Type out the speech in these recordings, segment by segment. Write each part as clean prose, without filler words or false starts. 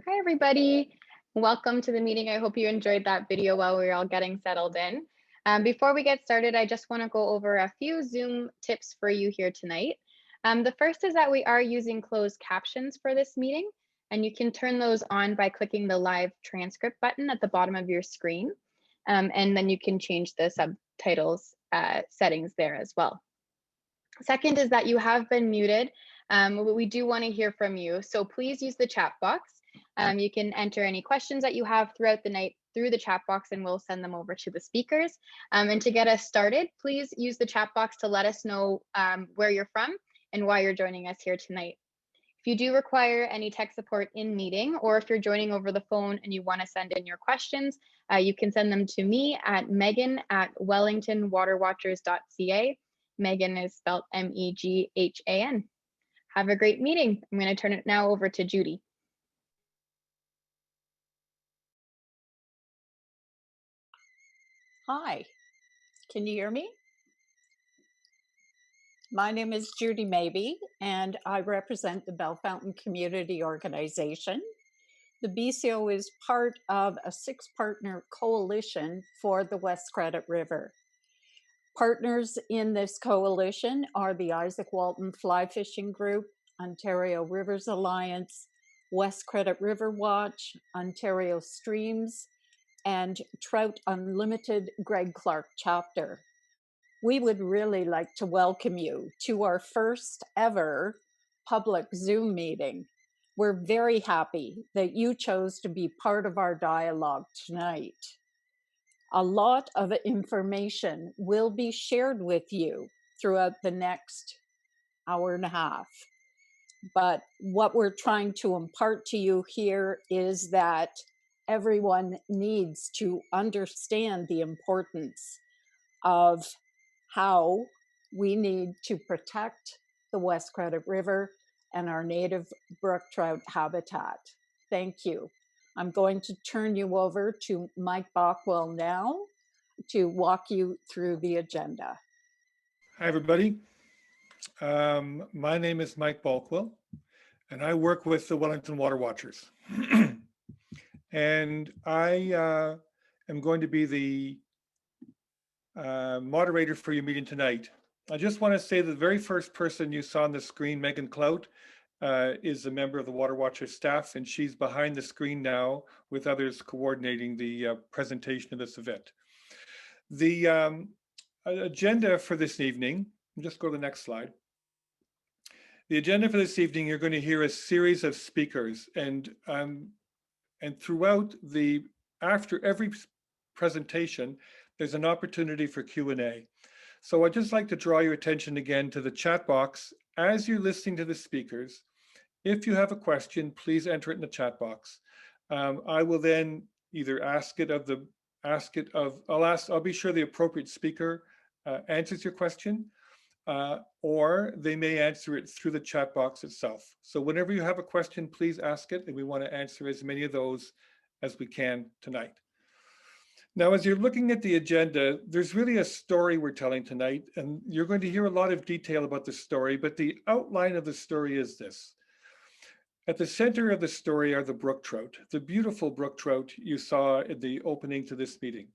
Hi, everybody. Welcome to the meeting. I hope you enjoyed that video while we were all getting settled in. Before we get started, I just want to go over a few Zoom tips for you here tonight. The first is that we are using closed captions for this meeting, and you can turn those on by clicking the live transcript button at the bottom of your screen. And then you can change the subtitles settings there as well. Second is that you have been muted. We do want to hear from you, so please use the chat box. You can enter any questions that you have throughout the night through the chat box, and we'll send them over to the speakers. And to get us started, please use the chat box to let us know where you're from and why you're joining us here tonight. If you do require any tech support in meeting, or if you're joining over the phone and you want to send in your questions, you can send them to me at megan@wellingtonwaterwatchers.ca. Megan is spelled Meghan. Have a great meeting. I'm going to turn it now over to Judy. Hi, can you hear me? My name is Judy Mabey, and I represent the Bell Fountain Community Organization. The BCO is part of a 6-partner coalition for the West Credit River. Partners in this coalition are the Isaac Walton Fly Fishing Group, Ontario Rivers Alliance, West Credit River Watch, Ontario Streams, and Trout Unlimited Greg Clark chapter. We would really like to welcome you to our first ever public Zoom meeting. We're very happy that you chose to be part of our dialogue tonight. A lot of information will be shared with you throughout the next hour and a half. But what we're trying to impart to you here is that everyone needs to understand the importance of how we need to protect the West Credit River and our native brook trout habitat. Thank you. I'm going to turn you over to Mike Bockwell now to walk you through the agenda. Hi, everybody. My name is Mike Balkwell, and I work with the Wellington Water Watchers. And I am going to be the moderator for your meeting tonight. I just want to say the very first person you saw on the screen, Megan Clout, is a member of the Water Watcher staff, and she's behind the screen now with others coordinating the presentation of this event. The agenda for this evening, just go to the next slide. The agenda for this evening, you're going to hear a series of speakers, and throughout after every presentation, there's an opportunity for Q&A. So I'd just like to draw your attention again to the chat box as you're listening to the speakers. If you have a question, please enter it in the chat box. I will then either I'll be sure the appropriate speaker answers your question, or they may answer it through the chat box itself. So whenever you have a question, please ask it, and we want to answer as many of those as we can tonight. Now, as you're looking at the agenda, there's really a story we're telling tonight, and you're going to hear a lot of detail about the story, but the outline of the story is this. At the center of the story are the brook trout, the beautiful brook trout you saw in the opening to this meeting.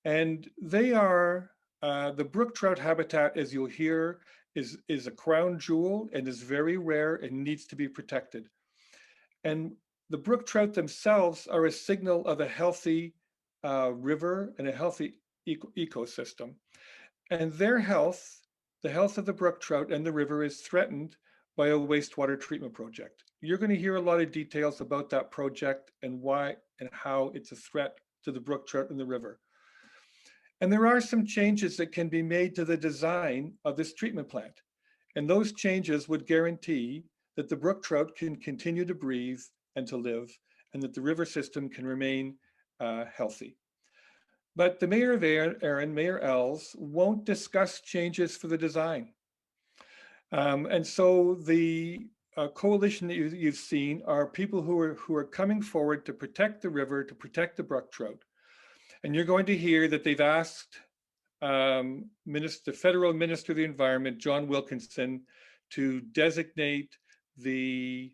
And they are, the brook trout habitat, as you'll hear, is a crown jewel and is very rare and needs to be protected. And the brook trout themselves are a signal of a healthy river and a healthy ecosystem. And their health, the health of the brook trout and the river, is threatened by a wastewater treatment project. You're going to hear a lot of details about that project and why and how it's a threat to the brook trout and the river. And there are some changes that can be made to the design of this treatment plant. And those changes would guarantee that the brook trout can continue to breathe and to live, and that the river system can remain healthy. But the mayor of Erin, Mayor Els, won't discuss changes for the design. And so the coalition that you've seen are people who are coming forward to protect the river, to protect the brook trout. And you're going to hear that they've asked the Federal Minister of the Environment, John Wilkinson, to designate the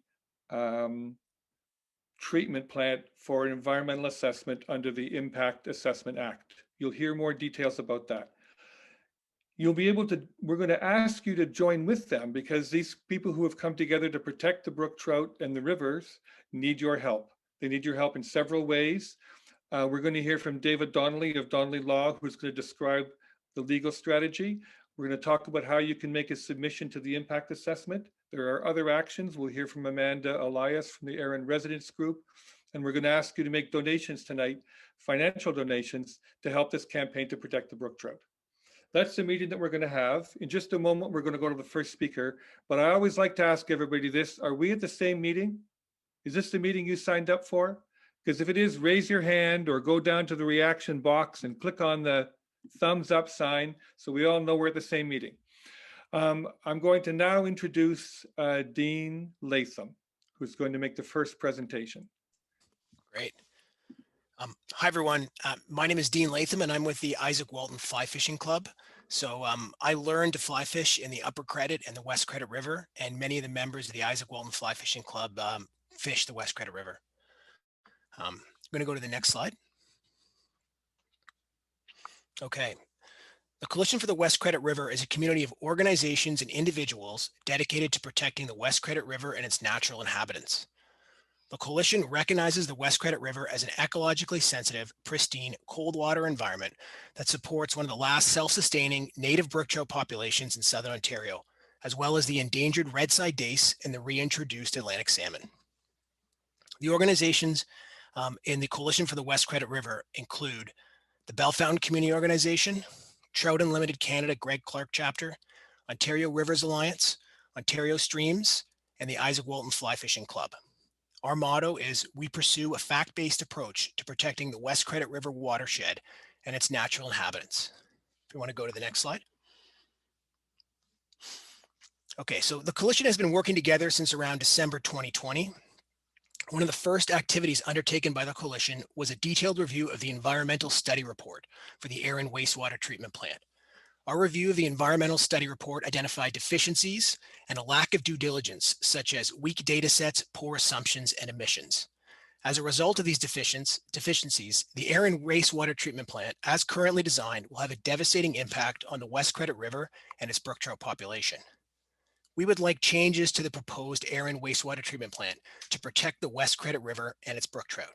treatment plant for an environmental assessment under the Impact Assessment Act. You'll hear more details about that. You'll be able to, we're going to ask you to join with them because these people who have come together to protect the brook trout and the rivers need your help. They need your help in several ways. We're going to hear from David Donnelly of Donnelly Law, who's going to describe the legal strategy. We're going to talk about how you can make a submission to the impact assessment. There are other actions. We'll hear from Amanda Elias from the Erin Residents Group. And we're going to ask you to make donations tonight, financial donations, to help this campaign to protect the brook trout. That's the meeting that we're going to have. In just a moment, we're going to go to the first speaker. But I always like to ask everybody this: are we at the same meeting? Is this the meeting you signed up for? Because if it is, raise your hand or go down to the reaction box and click on the thumbs up sign so we all know we're at the same meeting. I'm going to now introduce Dean Latham, who's going to make the first presentation. Great. Hi, everyone. My name is Dean Latham, and I'm with the Isaac Walton Fly Fishing Club. So I learned to fly fish in the Upper Credit and the West Credit River, and many of the members of the Isaac Walton Fly Fishing Club fish the West Credit River. I'm going to go to the next slide. Okay. The Coalition for the West Credit River is a community of organizations and individuals dedicated to protecting the West Credit River and its natural inhabitants. The coalition recognizes the West Credit River as an ecologically sensitive, pristine, cold water environment that supports one of the last self-sustaining native brook trout populations in southern Ontario, as well as the endangered red-side dace and the reintroduced Atlantic salmon. The organizations in the Coalition for the West Credit River include the Bell Fountain Community Organization, Trout Unlimited Canada Greg Clark Chapter, Ontario Rivers Alliance, Ontario Streams, and the Isaac Walton Fly Fishing Club. Our motto is, we pursue a fact-based approach to protecting the West Credit River watershed and its natural inhabitants. If you want to go to the next slide. Okay, so the coalition has been working together since around December 2020. One of the first activities undertaken by the coalition was a detailed review of the environmental study report for the Erin Waste Water Treatment plant. Our review of the environmental study report identified deficiencies and a lack of due diligence, such as weak data sets, poor assumptions, and emissions. As a result of these deficiencies, the Erin Waste Water Treatment plant, as currently designed, will have a devastating impact on the West Credit River and its brook trout population. We would like changes to the proposed Erin Wastewater Treatment plant to protect the West Credit River and its brook trout.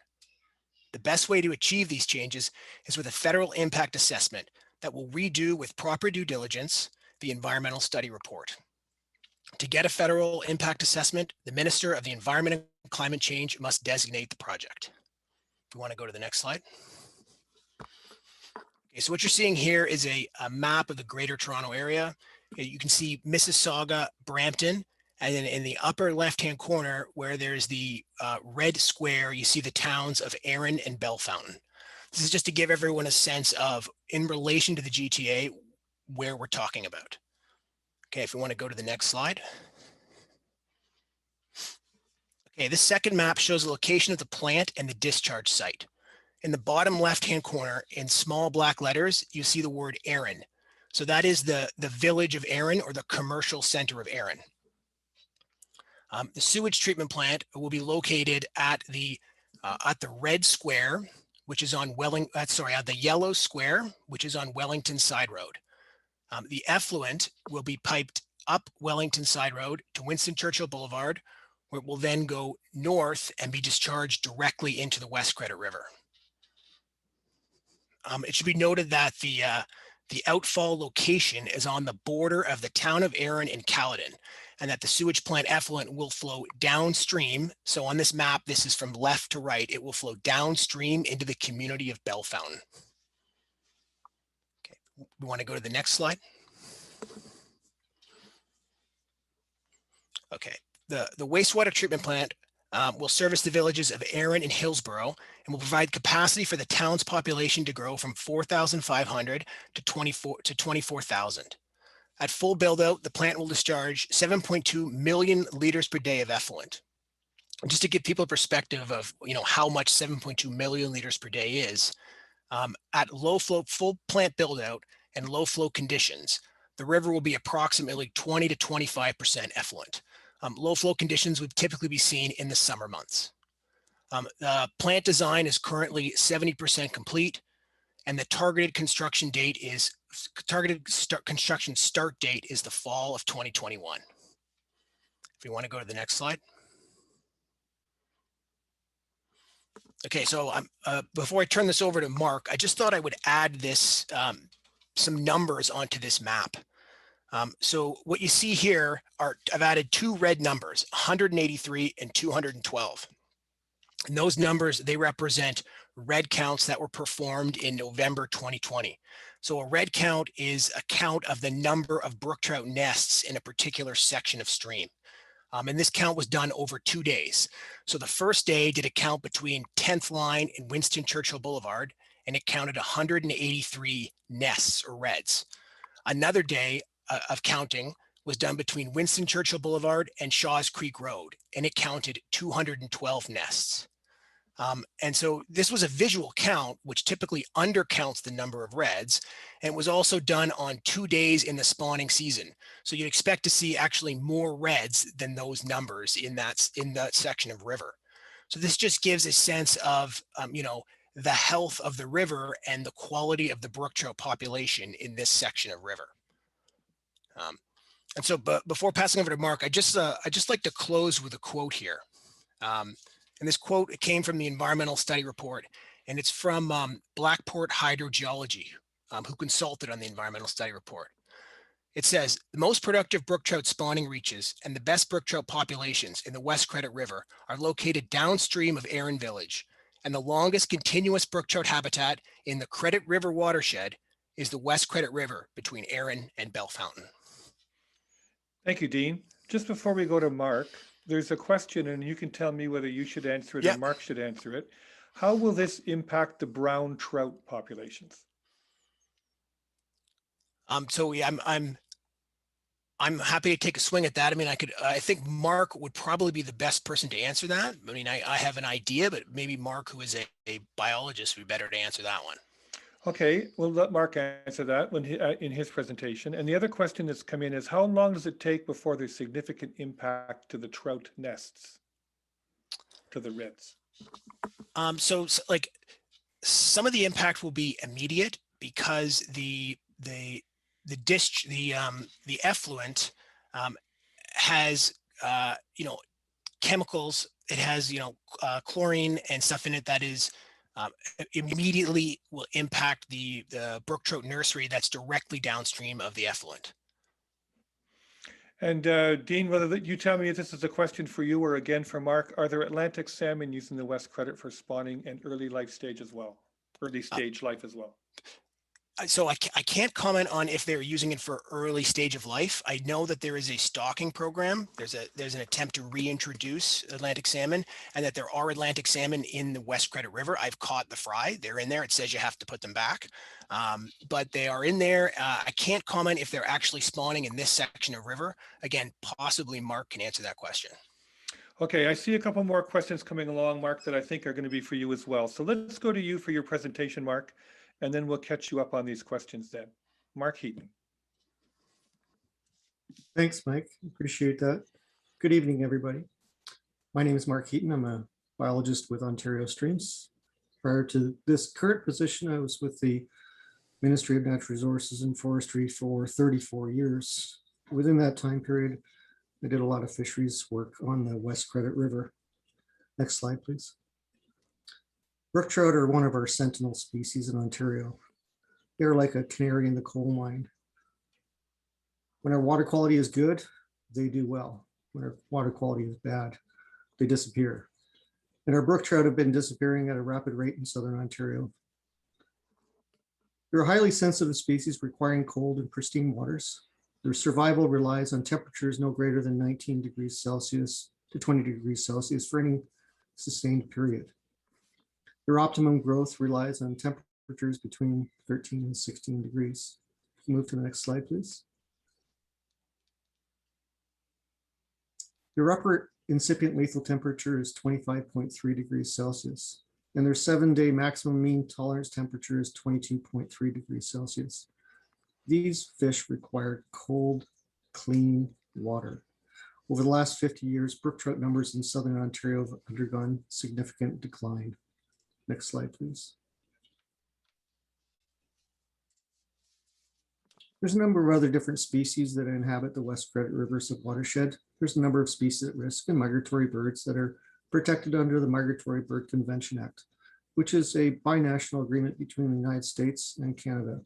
The best way to achieve these changes is with a federal impact assessment that will redo with proper due diligence the environmental study report. To get a federal impact assessment, the Minister of the Environment and Climate Change must designate the project. If we want to go to the next slide. Okay, so what you're seeing here is a map of the Greater Toronto Area. You can see Mississauga, Brampton, and then in the upper left-hand corner where there's the red square, you see the towns of Erin and Bell Fountain. This is just to give everyone a sense of, in relation to the GTA, where we're talking about. Okay, if we want to go to the next slide. Okay, this second map shows the location of the plant and the discharge site. In the bottom left-hand corner, in small black letters, you see the word Erin. So that is the village of Erin, or the commercial center of Erin. The sewage treatment plant will be located at the red square, which is on the yellow square, which is on Wellington Side Road. The effluent will be piped up Wellington Side Road to Winston Churchill Boulevard, where it will then go north and be discharged directly into the West Credit River. It should be noted that the outfall location is on the border of the town of Erin and Caledon, and that the sewage plant effluent will flow downstream. So on this map, this is from left to right. It will flow downstream into the community of Bell Fountain. Okay, we want to go to the next slide. Okay, the wastewater treatment plant will service the villages of Erin and Hillsborough and will provide capacity for the town's population to grow from 4,500 to 24,000. At full build out, the plant will discharge 7.2 million liters per day of effluent. And just to give people a perspective of how much 7.2 million liters per day is, at low flow, full plant build out and low flow conditions, the river will be approximately 20 to 25% effluent. Low flow conditions would typically be seen in the summer months. Plant design is currently 70% complete, and the targeted construction start date is the fall of 2021. If you want to go to the next slide. Okay, so before I turn this over to Mark, I just thought I would add this some numbers onto this map. So what you see here are, I've added two red numbers, 183 and 212. And those numbers, they represent red counts that were performed in November 2020. So a red count is a count of the number of brook trout nests in a particular section of stream. And this count was done over 2 days. So the first day did a count between 10th Line and Winston Churchill Boulevard, and it counted 183 nests or reds. Another day of counting was done between Winston Churchill Boulevard and Shaw's Creek Road, and it counted 212 nests. And so this was a visual count, which typically undercounts the number of reds, and it was also done on 2 days in the spawning season. So you'd expect to see actually more reds than those numbers in that section of river. So this just gives a sense of, the health of the river and the quality of the brook trout population in this section of river. And so, but before passing over to Mark, I just like to close with a quote here. And this quote, it came from the environmental study report, and it's from Blackport Hydrogeology, who consulted on the environmental study report. It says, the most productive brook trout spawning reaches and the best brook trout populations in the West Credit River are located downstream of Erin Village, and the longest continuous brook trout habitat in the Credit River watershed is the West Credit River between Erin and Bell Fountain. Thank you, Dean. Just before we go to Mark, there's a question, and you can tell me whether you should answer it or Mark should answer it. How will this impact the brown trout populations? So I'm happy to take a swing at that. I mean, I think Mark would probably be the best person to answer that. I mean, I have an idea, but maybe Mark, who is a biologist, would be better to answer that one. Okay, we'll let Mark answer that when in his presentation. And the other question that's come in is, how long does it take before there's significant impact to the trout nests, to the reds? So like some of the impact will be immediate because the effluent has chemicals. It has chlorine and stuff in it that is immediately will impact the brook trout nursery that's directly downstream of the effluent. And Dean, whether you tell me if this is a question for you or again for Mark, are there Atlantic salmon using the West Credit for spawning and early life stage as well? Early stage life as well? So I can't comment on if they're using it for early stage of life. I know that there is a stocking program. There's an attempt to reintroduce Atlantic salmon, and that there are Atlantic salmon in the West Credit River. I've caught the fry. They're in there. It says you have to put them back, but they are in there. I can't comment if they're actually spawning in this section of river. Again, possibly Mark can answer that question. Okay, I see a couple more questions coming along, Mark, that I think are going to be for you as well. So let's go to you for your presentation, Mark, and then we'll catch you up on these questions then. Mark Heaton. Thanks, Mike. Appreciate that. Good evening, everybody. My name is Mark Heaton. I'm a biologist with Ontario Streams. Prior to this current position, I was with the Ministry of Natural Resources and Forestry for 34 years. Within that time period, I did a lot of fisheries work on the West Credit River. Next slide, please. Brook trout are one of our sentinel species in Ontario. They're like a canary in the coal mine. When our water quality is good, they do well. When our water quality is bad, they disappear. And our brook trout have been disappearing at a rapid rate in Southern Ontario. They're a highly sensitive species requiring cold and pristine waters. Their survival relies on temperatures no greater than 19 degrees Celsius to 20 degrees Celsius for any sustained period. Their optimum growth relies on temperatures between 13 and 16 degrees. Move to the next slide, please. Their upper incipient lethal temperature is 25.3 degrees Celsius, and their 7-day maximum mean tolerance temperature is 22.3 degrees Celsius. These fish require cold, clean water. Over the last 50 years, brook trout numbers in southern Ontario have undergone significant decline. Next slide, please. There's a number of other different species that inhabit the West Credit Rivers of watershed. There's a number of species at risk and migratory birds that are protected under the Migratory Bird Convention Act, which is a binational agreement between the United States and Canada.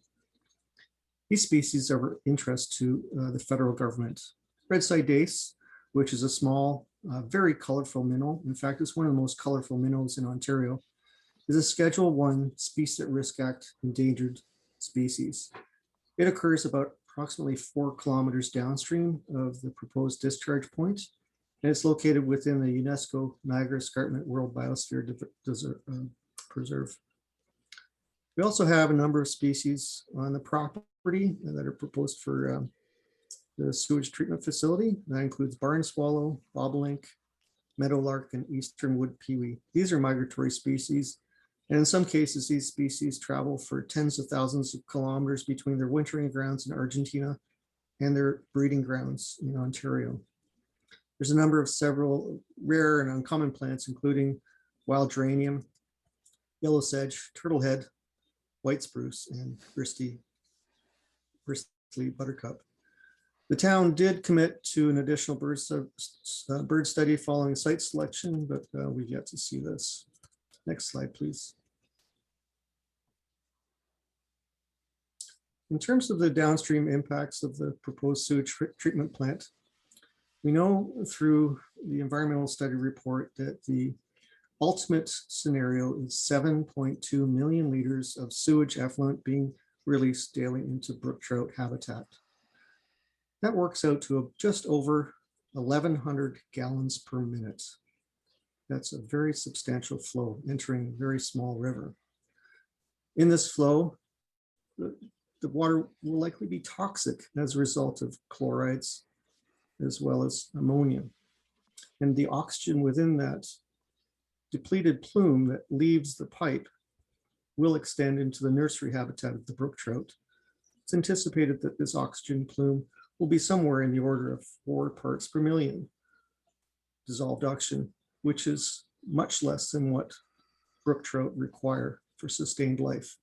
These species are of interest to the federal government. Red-side dace, which is a small, very colorful minnow. In fact, it's one of the most colorful minnows in Ontario, is a Schedule I Species at Risk Act endangered species. It occurs about approximately 4 kilometers downstream of the proposed discharge point, and it's located within the UNESCO Niagara Escarpment World Biosphere Preserve. We also have a number of species on the property that are proposed for the sewage treatment facility. That includes barn swallow, bobolink, meadowlark, and eastern wood pewee. These are migratory species. And in some cases, these species travel for tens of thousands of kilometers between their wintering grounds in Argentina and their breeding grounds in Ontario. There's a number of several rare and uncommon plants, including wild geranium, yellow sedge, turtlehead, white spruce, and bristly buttercup. The town did commit to an additional bird study following site selection, but we've yet to see this. Next slide, please. In terms of the downstream impacts of the proposed sewage treatment plant, we know through the environmental study report that the ultimate scenario is 7.2 million liters of sewage effluent being released daily into brook trout habitat. That works out to just over 1,100 gallons per minute. That's a very substantial flow entering a very small river. In this flow, the water will likely be toxic as a result of chlorides as well as ammonia. And the oxygen within that depleted plume that leaves the pipe will extend into the nursery habitat of the brook trout. It's anticipated that this oxygen plume will be somewhere in the order of 4 parts per million dissolved oxygen, which is much less than what brook trout require for sustained life.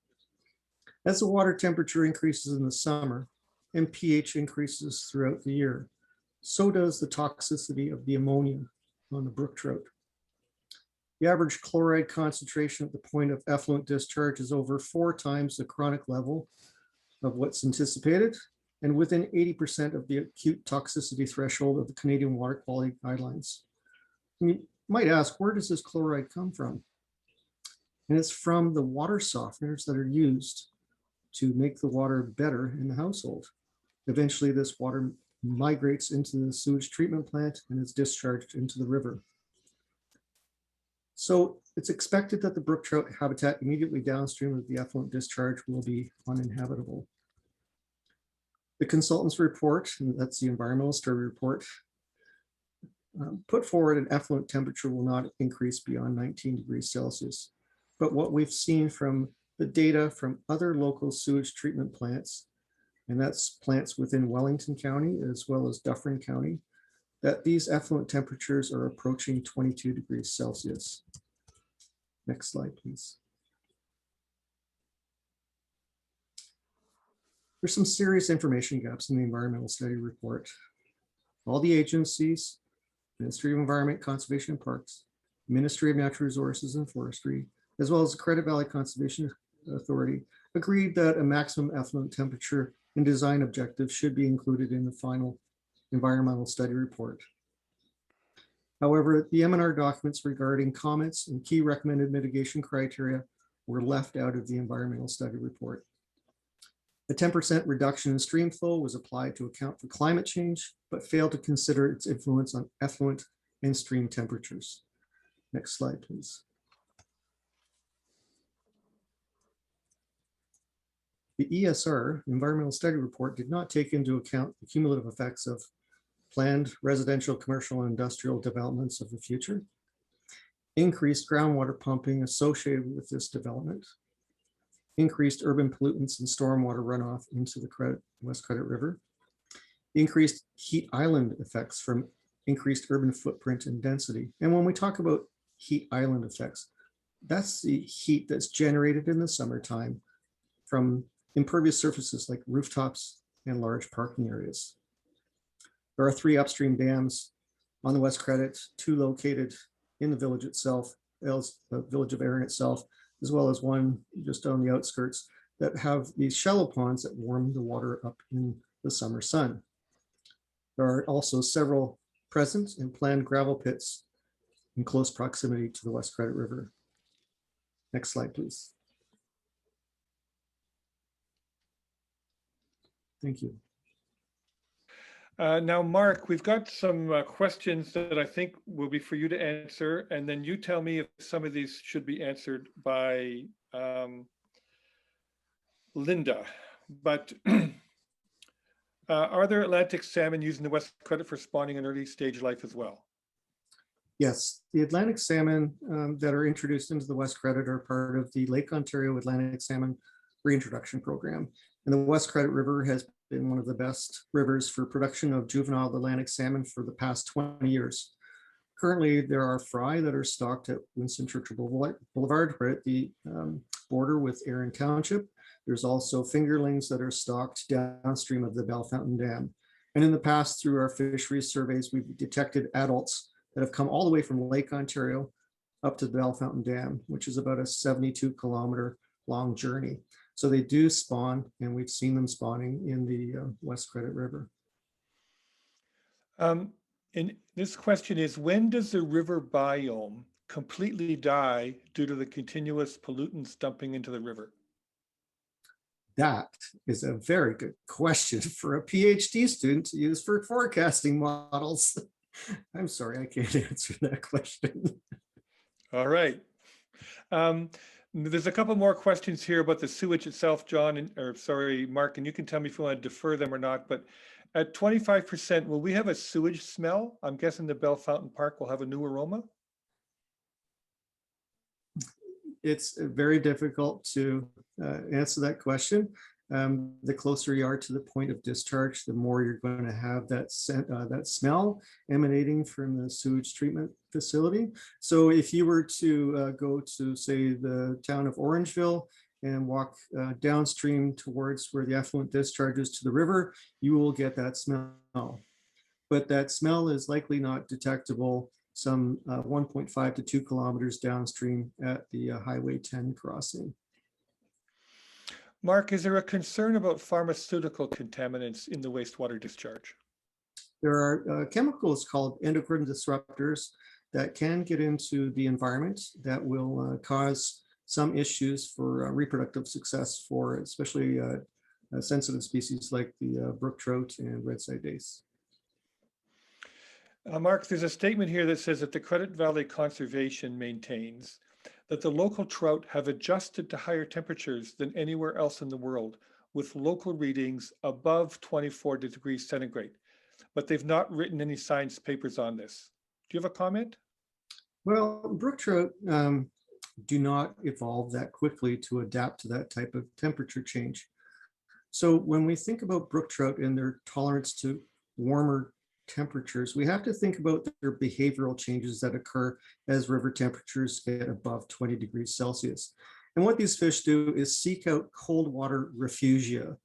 As the water temperature increases in the summer and pH increases throughout the year, so does the toxicity of the ammonia on the brook trout. The average chloride concentration at the point of effluent discharge is over 4 times the chronic level of what's anticipated, and within 80% of the acute toxicity threshold of the Canadian Water Quality Guidelines. And you might ask, where does this chloride come from? And it's from the water softeners that are used to make the water better in the household. Eventually, this water migrates into the sewage treatment plant and is discharged into the river. So it's expected that the brook trout habitat immediately downstream of the effluent discharge will be uninhabitable. The consultant's report, and that's the environmental study report, put forward an effluent temperature will not increase beyond 19 degrees Celsius. But what we've seen from the data from other local sewage treatment plants, and that's plants within Wellington County as well as Dufferin County, that these effluent temperatures are approaching 22 degrees Celsius. Next slide, please. There's some serious information gaps in the environmental study report. All the agencies, Ministry of Environment, Conservation and Parks, Ministry of Natural Resources and Forestry, as well as the Credit Valley Conservation Authority, agreed that a maximum effluent temperature and design objectives should be included in the final environmental study report. However, the M&R documents regarding comments and key recommended mitigation criteria were left out of the environmental study report. A 10% reduction in stream flow was applied to account for climate change, but failed to consider its influence on effluent and stream temperatures. Next slide, please. The ESR, Environmental Study Report, did not take into account the cumulative effects of planned residential, commercial, and industrial developments of the future, increased groundwater pumping associated with this development, increased urban pollutants and stormwater runoff into the West Credit River, increased heat island effects from increased urban footprint and density. And when we talk about heat island effects, that's the heat that's generated in the summertime from impervious surfaces like rooftops and large parking areas. There are 3 upstream dams on the West Credit, 2 located in the village itself, the village of Erin itself, as well as 1 just on the outskirts that have these shallow ponds that warm the water up in the summer sun. There are also several present and planned gravel pits in close proximity to the West Credit River. Next slide, please. Thank you. Now, Mark, we've got some questions that I think will be for you to answer, and then you tell me if some of these should be answered by Linda. But are there Atlantic salmon using the West Credit for spawning in early stage life as well? Yes, the Atlantic salmon that are introduced into the West Credit are part of the Lake Ontario Atlantic Salmon Reintroduction Program. And the West Credit River has been one of the best rivers for production of juvenile Atlantic salmon for the past 20 years. Currently, there are fry that are stocked at Winston Churchill Boulevard, right at the border with Erin Township. There's also fingerlings that are stocked downstream of the Bell Fountain Dam. And in the past, through our fisheries surveys, we've detected adults that have come all the way from Lake Ontario up to the Bell Fountain Dam, which is about a 72-kilometer long journey. So they do spawn, and we've seen them spawning in the West Credit River. And this question is, when does the river biome completely die due to the continuous pollutants dumping into the river? That is a very good question for a PhD student to use for forecasting models. I'm sorry, I can't answer that question. All right. There's a couple more questions here about the sewage itself, John, or sorry, Mark, and you can tell me if you want to defer them or not, but at 25%, will we have a sewage smell? I'm guessing the Bell Fountain Park will have a new aroma. It's very difficult to answer that question. The closer you are to the point of discharge, the more you're going to have that smell emanating from the sewage treatment facility. So if you were to go to, say, the town of Orangeville and walk downstream towards where the effluent discharges to the river, you will get that smell. But that smell is likely not detectable some 1.5 to 2 kilometers downstream at the Highway 10 crossing. Mark, is there a concern about pharmaceutical contaminants in the wastewater discharge? There are chemicals called endocrine disruptors that can get into the environment that will cause some issues for reproductive success for especially sensitive species like the brook trout and red-side dace. Mark, there's a statement here that says that the Credit Valley Conservation maintains that the local trout have adjusted to higher temperatures than anywhere else in the world, with local readings above 24 degrees centigrade, but they've not written any science papers on this. Do you have a comment? Well, brook trout do not evolve that quickly to adapt to that type of temperature change. So when we think about brook trout and their tolerance to warmer temperatures, we have to think about their behavioral changes that occur as river temperatures get above 20 degrees Celsius. And what these fish do is seek out cold water refugia.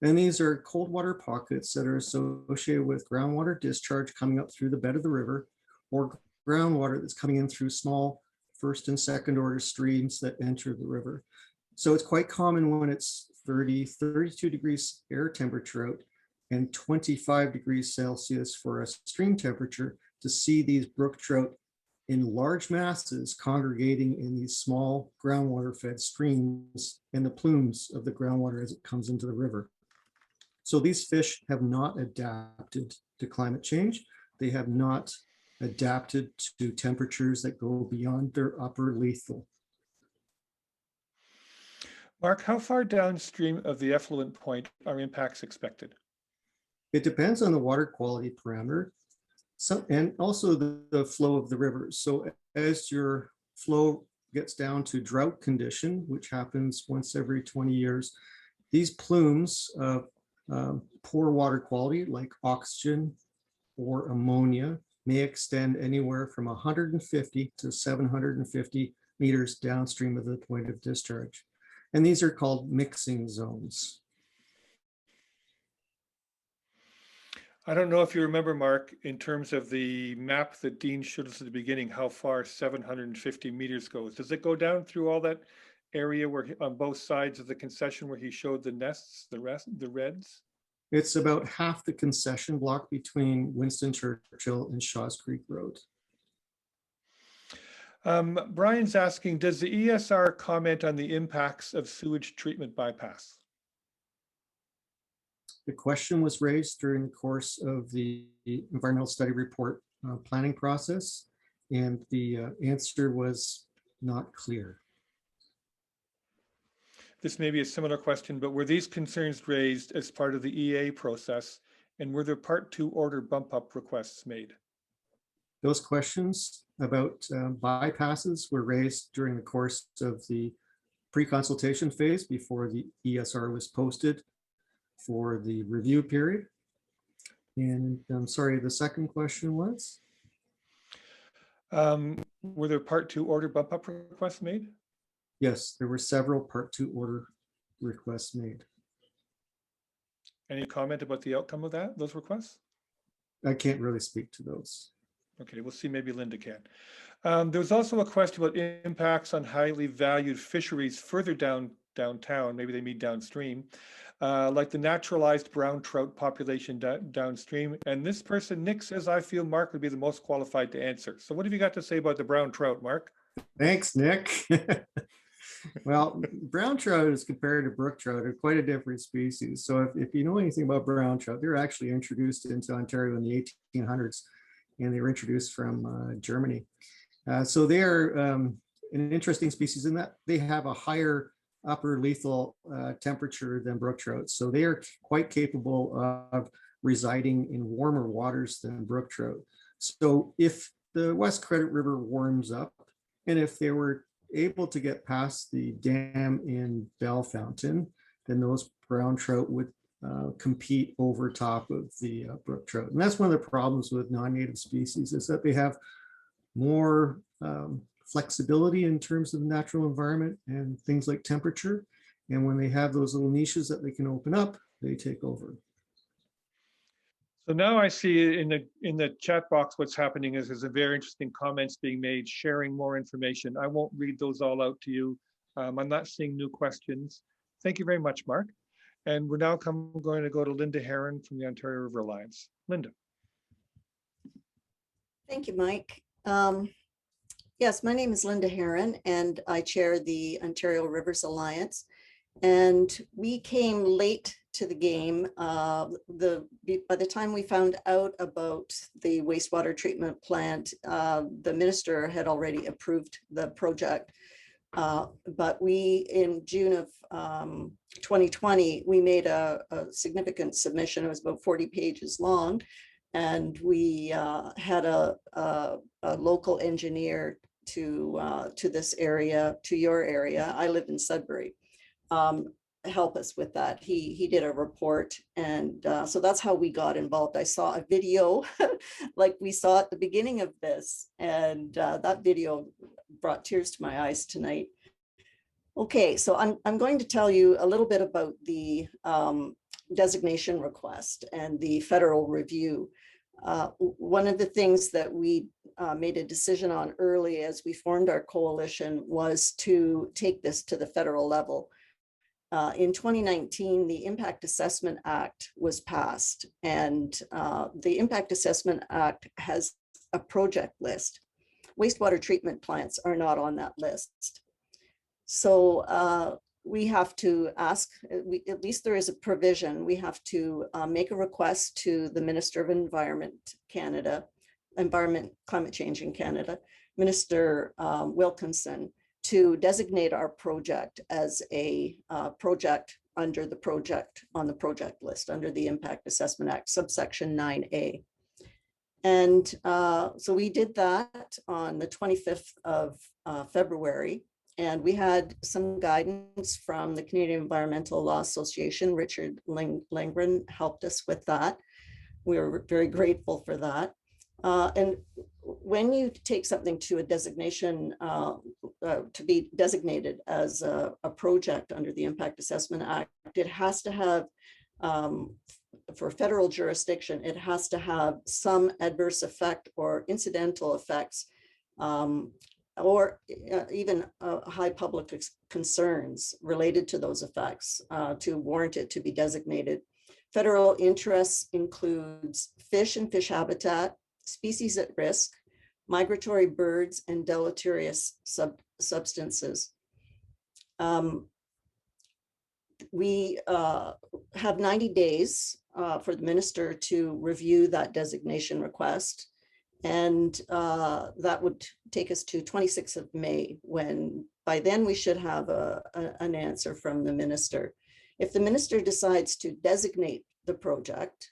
And these are cold water pockets that are associated with groundwater discharge coming up through the bed of the river, or groundwater that's coming in through small first and second order streams that enter the river. So it's quite common when it's 30, 32 degrees air temperature out and 25 degrees Celsius for a stream temperature to see these brook trout in large masses congregating in these small groundwater fed streams and the plumes of the groundwater as it comes into the river. So these fish have not adapted to climate change. They have not adapted to temperatures that go beyond their upper lethal. Mark, how far downstream of the effluent point are impacts expected? It depends on the water quality parameter and also the flow of the river. So as your flow gets down to drought condition, which happens once every 20 years, these plumes of poor water quality like oxygen or ammonia may extend anywhere from 150 to 750 meters downstream of the point of discharge. And these are called mixing zones. I don't know if you remember, Mark, in terms of the map that Dean showed us at the beginning, how far 750 meters goes. Does it go down through all that area where on both sides of the concession where he showed the nests, the reds? It's about half the concession block between Winston Churchill and Shaw's Creek Road. Brian's asking, does the ESR comment on the impacts of sewage treatment bypass? The question was raised during the course of the environmental study report planning process, and the answer was not clear. This may be a similar question, but were these concerns raised as part of the EA process, and were there Part 2 order bump up requests made? Those questions about bypasses were raised during the course of the pre-consultation phase before the ESR was posted for the review period. And I'm sorry, the second question was? Were there Part 2 order bump up requests made? Yes, there were several Part 2 order requests made. Any comment about the outcome of those requests? I can't really speak to those. Okay, we'll see, maybe Linda can. There was also a question about impacts on highly valued fisheries further downtown, maybe they meet downstream, like the naturalized brown trout population downstream. And this person, Nick, says, I feel Mark would be the most qualified to answer. So what have you got to say about the brown trout, Mark? Thanks, Nick. Well, brown trout as compared to brook trout are quite a different species. So if you know anything about brown trout, they're actually introduced into Ontario in the 1800s, and they were introduced from Germany. So they are an interesting species in that they have a higher upper lethal temperature than brook trout. So they are quite capable of residing in warmer waters than brook trout. So if the West Credit River warms up, and if they were able to get past the dam in Bell Fountain, then those brown trout would compete over top of the brook trout. And that's one of the problems with non-native species, is that they have more flexibility in terms of natural environment and things like temperature. And when they have those little niches that they can open up, they take over. So now I see in the chat box what's happening is there's a very interesting comments being made, sharing more information. I won't read those all out to you. I'm not seeing new questions. Thank you very much, Mark. And we're now going to go to Linda Heron from the Ontario River Alliance. Linda. Thank you, Mike. Yes, my name is Linda Heron, and I chair the Ontario Rivers Alliance. And we came late to the game. By the time we found out about the wastewater treatment plant, the minister had already approved the project. But we, in June of 2020, we made a significant submission. It was about 40 pages long. And we had a local engineer to this area, to your area. I live in Sudbury. Help us with that. He did a report, and so that's how we got involved. I saw a video like we saw at the beginning of this, and that video brought tears to my eyes tonight. Okay, so I'm going to tell you a little bit about the designation request and the federal review. One of the things that we made a decision on early as we formed our coalition was to take this to the federal level. In 2019, the Impact Assessment Act was passed, and the Impact Assessment Act has a project list. Wastewater treatment plants are not on that list. So we have to ask, at least there is a provision, we have to make a request to the Minister of Environment Climate Change in Canada, Minister Wilkinson, to designate our project as a project under the project on the project list under the Impact Assessment Act, subsection 9A. And so we did that on the 25th of February. And we had some guidance from the Canadian Environmental Law Association. Richard Langren helped us with that. We were very grateful for that. And when you take something to a designation, to be designated as a project under the Impact Assessment Act, it has to have, for federal jurisdiction, it has to have some adverse effect or incidental effects, or even high public concerns related to those effects to warrant it to be designated. Federal interests includes fish and fish habitat, species at risk, migratory birds, and deleterious substances. We have 90 days for the minister to review that designation request. And that would take us to 26th of May, when by then we should have an answer from the minister. If the minister decides to designate the project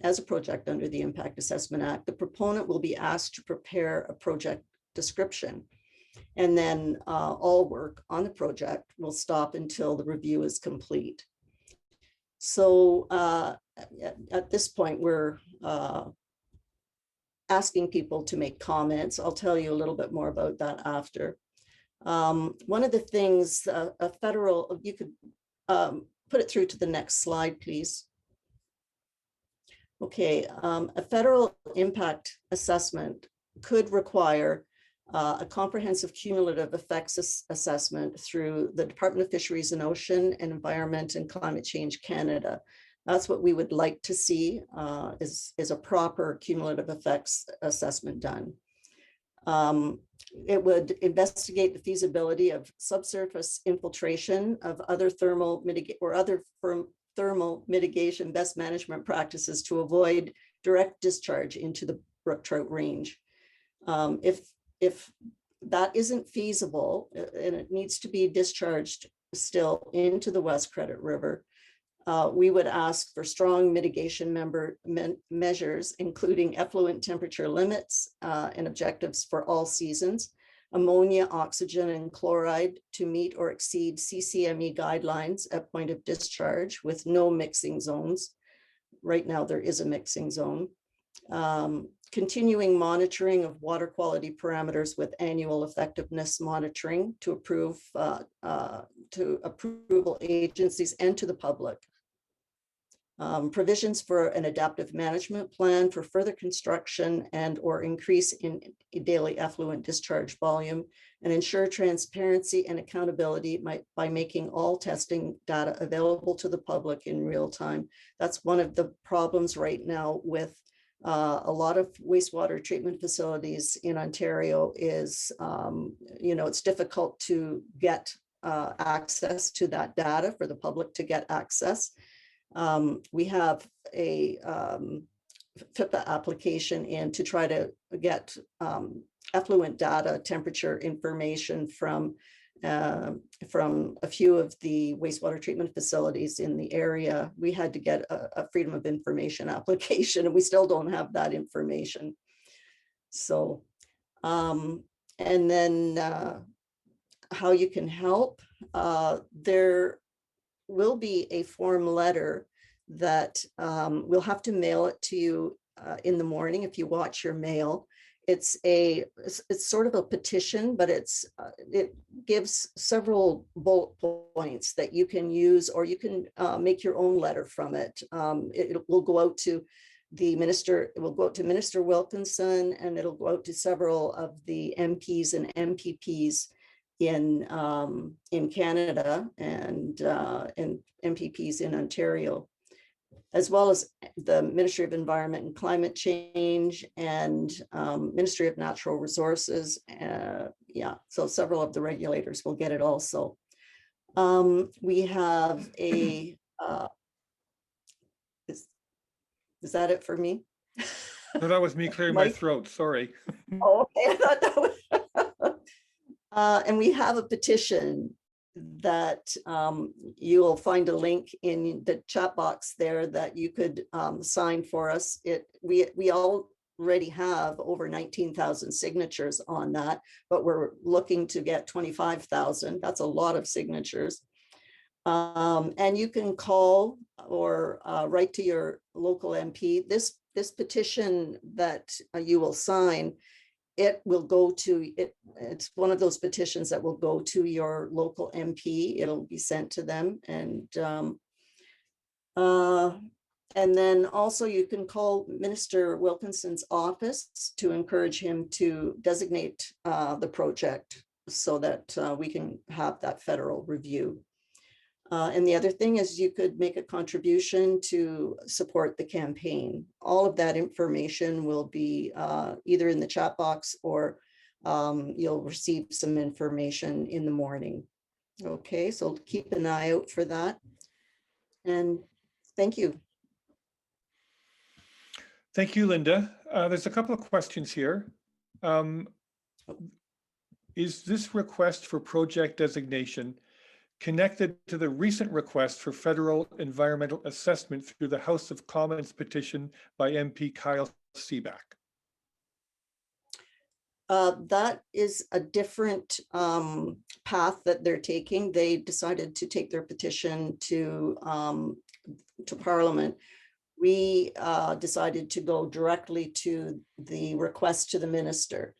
as a project under the Impact Assessment Act, the proponent will be asked to prepare a project description. And then all work on the project will stop until the review is complete. So at this point, we're asking people to make comments. I'll tell you a little bit more about that after. One of the things, a federal, you could put it through to the next slide, please. Okay, a federal impact assessment could require a comprehensive cumulative effects assessment through the Department of Fisheries and Ocean and Environment and Climate Change Canada. That's what we would like to see, is a proper cumulative effects assessment done. It would investigate the feasibility of subsurface infiltration of other thermal mitigation best management practices to avoid direct discharge into the Brook Trout range. If that isn't feasible and it needs to be discharged still into the West Credit River, we would ask for strong mitigation measures, including effluent temperature limits and objectives for all seasons, ammonia, oxygen, and chloride to meet or exceed CCME guidelines at point of discharge with no mixing zones. Right now, there is a mixing zone. Continuing monitoring of water quality parameters with annual effectiveness monitoring to approval agencies and to the public. Provisions for an adaptive management plan for further construction and or increase in daily effluent discharge volume, and ensure transparency and accountability by making all testing data available to the public in real time. That's one of the problems right now with a lot of wastewater treatment facilities in Ontario is, it's difficult to get access to that data for the public to get access. We have a FIPA application in to try to get effluent data, temperature information from a few of the wastewater treatment facilities in the area. We had to get a Freedom of Information application, and we still don't have that information. So, and then how you can help, there will be a form letter that we'll have to mail it to you in the morning if you watch your mail. It's sort of a petition, but it gives several bullet points that you can use, or you can make your own letter from it. It will go out to the minister. It will go out to Minister Wilkinson, and it'll go out to several of the MPs and MPPs in Canada and MPPs in Ontario, as well as the Ministry of Environment and Climate Change and Ministry of Natural Resources. So several of the regulators will get it also. We have a, is that it for me? No, that was me clearing my throat, sorry. Oh, okay, I thought that was, and we have a petition that you'll find a link in the chat box there that you could sign for us. We already have over 19,000 signatures on that, but we're looking to get 25,000. That's a lot of signatures. And you can call or write to your local MP. This this petition that you will sign, it will go to it. It's one of those petitions that will go to your local MP. It'll be sent to them, and then also you can call Minister Wilkinson's office to encourage him to designate the project so that we can have that federal review. And the other thing is you could make a contribution to support the campaign. All of that information will be either in the chat box or you'll receive some information in the morning. Okay, so keep an eye out for that. And thank you. Thank you, Linda. There's a couple of questions here. Is this request for project designation connected to the recent request for federal environmental assessment through the House of Commons petition by MP Kyle Seaback? That is a different path that they're taking. They decided to take their petition to Parliament. We decided to go directly to the request to the minister.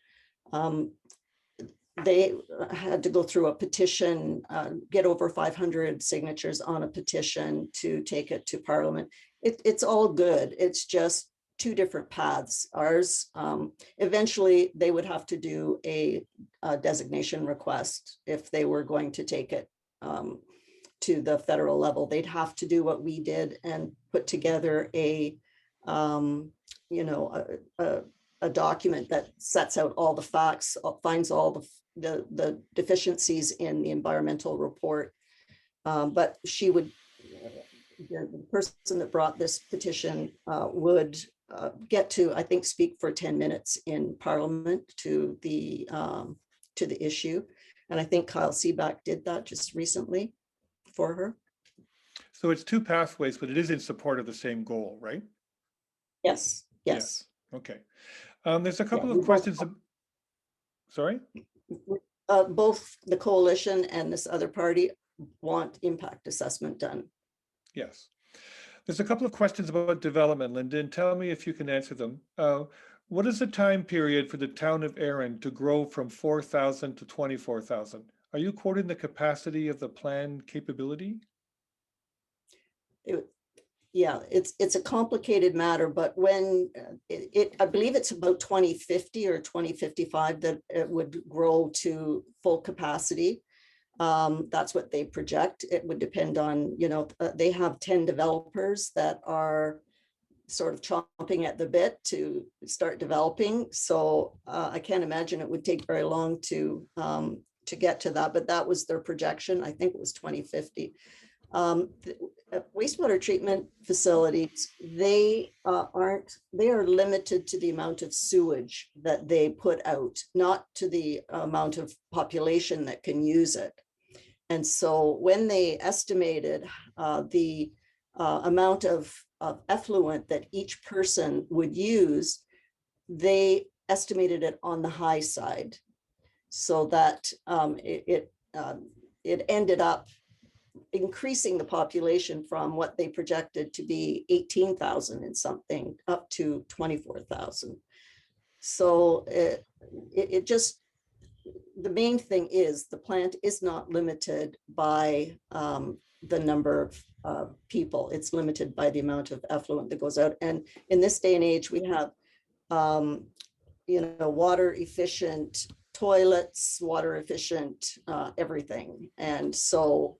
They had to go through a petition, get over 500 signatures on a petition to take it to Parliament. It's all good. It's just two different paths. Ours, eventually they would have to do a designation request if they were going to take it to the federal level. They'd have to do what we did and put together a document that sets out all the facts, finds all the deficiencies in the environmental report. But she would, the person that brought this petition would get to, I think, speak for 10 minutes in Parliament to the issue. And I think Kyle Seaback did that just recently for her. So it's two pathways, but it is in support of the same goal, right? Yes, yes. Yeah. Okay. There's a couple of questions. Sorry? Both the coalition and this other party want impact assessment done. Yes. There's a couple of questions about development, Linda, and tell me if you can answer them. What is the time period for the town of Erin to grow from 4,000 to 24,000? Are you quoting the capacity of the planned capability? Yeah, it's a complicated matter, but when I believe it's about 2050 or 2055 that it would grow to full capacity. That's what they project. It would depend on, they have 10 developers that are sort of chomping at the bit to start developing. So I can't imagine it would take very long to get to that, but that was their projection. I think it was 2050. Wastewater treatment facilities, they are limited to the amount of sewage that they put out, not to the amount of population that can use it. And so when they estimated the amount of effluent that each person would use, they estimated it on the high side, so that it ended up increasing the population from what they projected to be 18,000 and something up to 24,000. So it just, the main thing is the plant is not limited by the number of people. It's limited by the amount of effluent that goes out. And in this day and age, we have water efficient toilets, water efficient everything. And so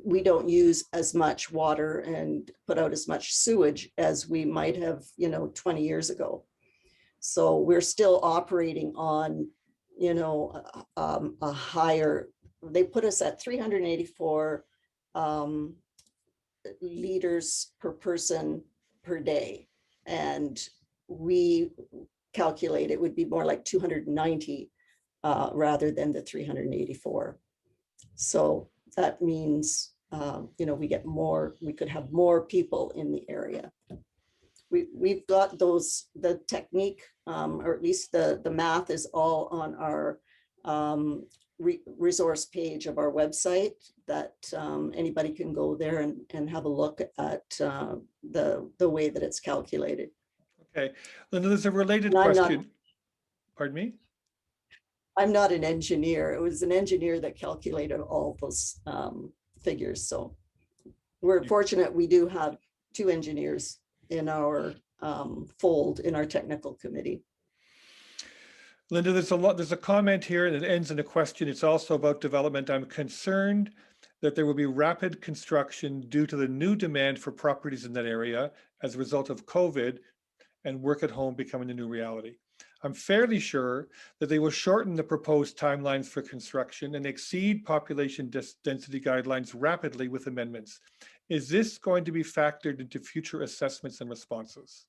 we don't use as much water and put out as much sewage as we might have, 20 years ago. So we're still operating on, a higher, they put us at 384 liters per person per day. And we calculate it would be more like 290 rather than the 384. So that means, we get more, we could have more people in the area. We've got the technique, or at least the math is all on our resource page of our website that anybody can go there and have a look at the way that it's calculated. Okay, Linda, there's a related And question. Pardon me? I'm not an engineer. It was an engineer that calculated all those figures. So we're fortunate we do have 2 engineers in our fold in our technical committee. Linda, there's a comment here and it ends in a question. It's also about development. I'm concerned that there will be rapid construction due to the new demand for properties in that area as a result of COVID and work at home becoming the new reality. I'm fairly sure that they will shorten the proposed timelines for construction and exceed population density guidelines rapidly with amendments. Is this going to be factored into future assessments and responses?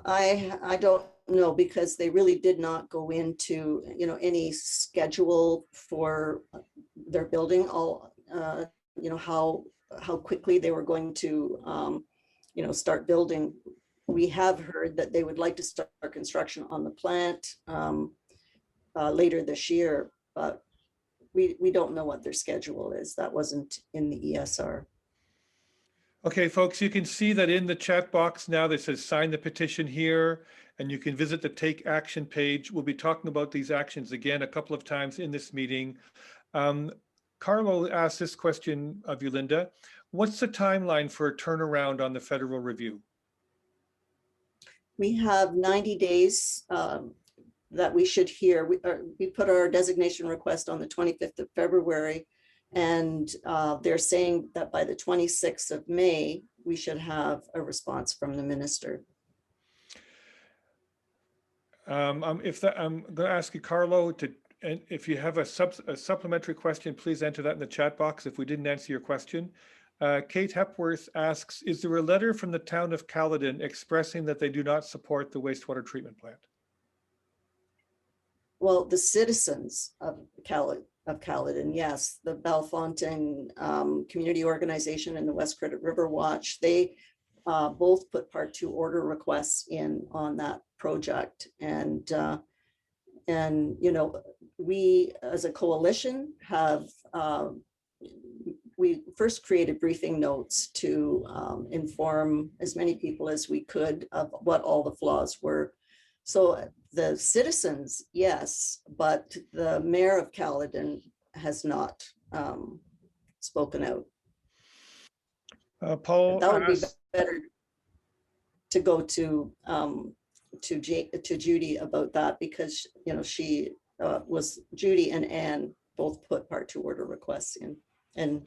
I don't know, because they really did not go into, you know, any schedule for their building, all, you know, how quickly they were going to, you know, start building. We have heard that they would like to start construction on the plant later this year, but we don't know what their schedule is. That wasn't in the ESR. Okay, folks, you can see that in the chat box now that says sign the petition here, and you can visit the take action page. We'll be talking about these actions again a couple of times in this meeting. Carlo asked this question of you, Linda. What's the timeline for a turnaround on the federal review? We have 90 days that we should hear. We put our designation request on the 25th of February. And they're saying that by the 26th of May, we should have a response from the minister. I'm going to ask you, Carlo, and if you have a supplementary question, please enter that in the chat box if we didn't answer your question. Kate Hepworth asks, is there a letter from the town of Caledon expressing that they do not support the wastewater treatment plant? Well, the citizens of Caledon, yes, the Bellefontaine Community Organization and the West Credit River Watch, they both put Part 2 order requests in on that project. And you know, we as a coalition have, we first created briefing notes to inform as many people as we could of what all the flaws were. So the citizens, yes, but the mayor of Caledon has not spoken out. Paul, that would be better to go to Judy about that, because you know she was Judy and Anne both put Part 2 order requests in, and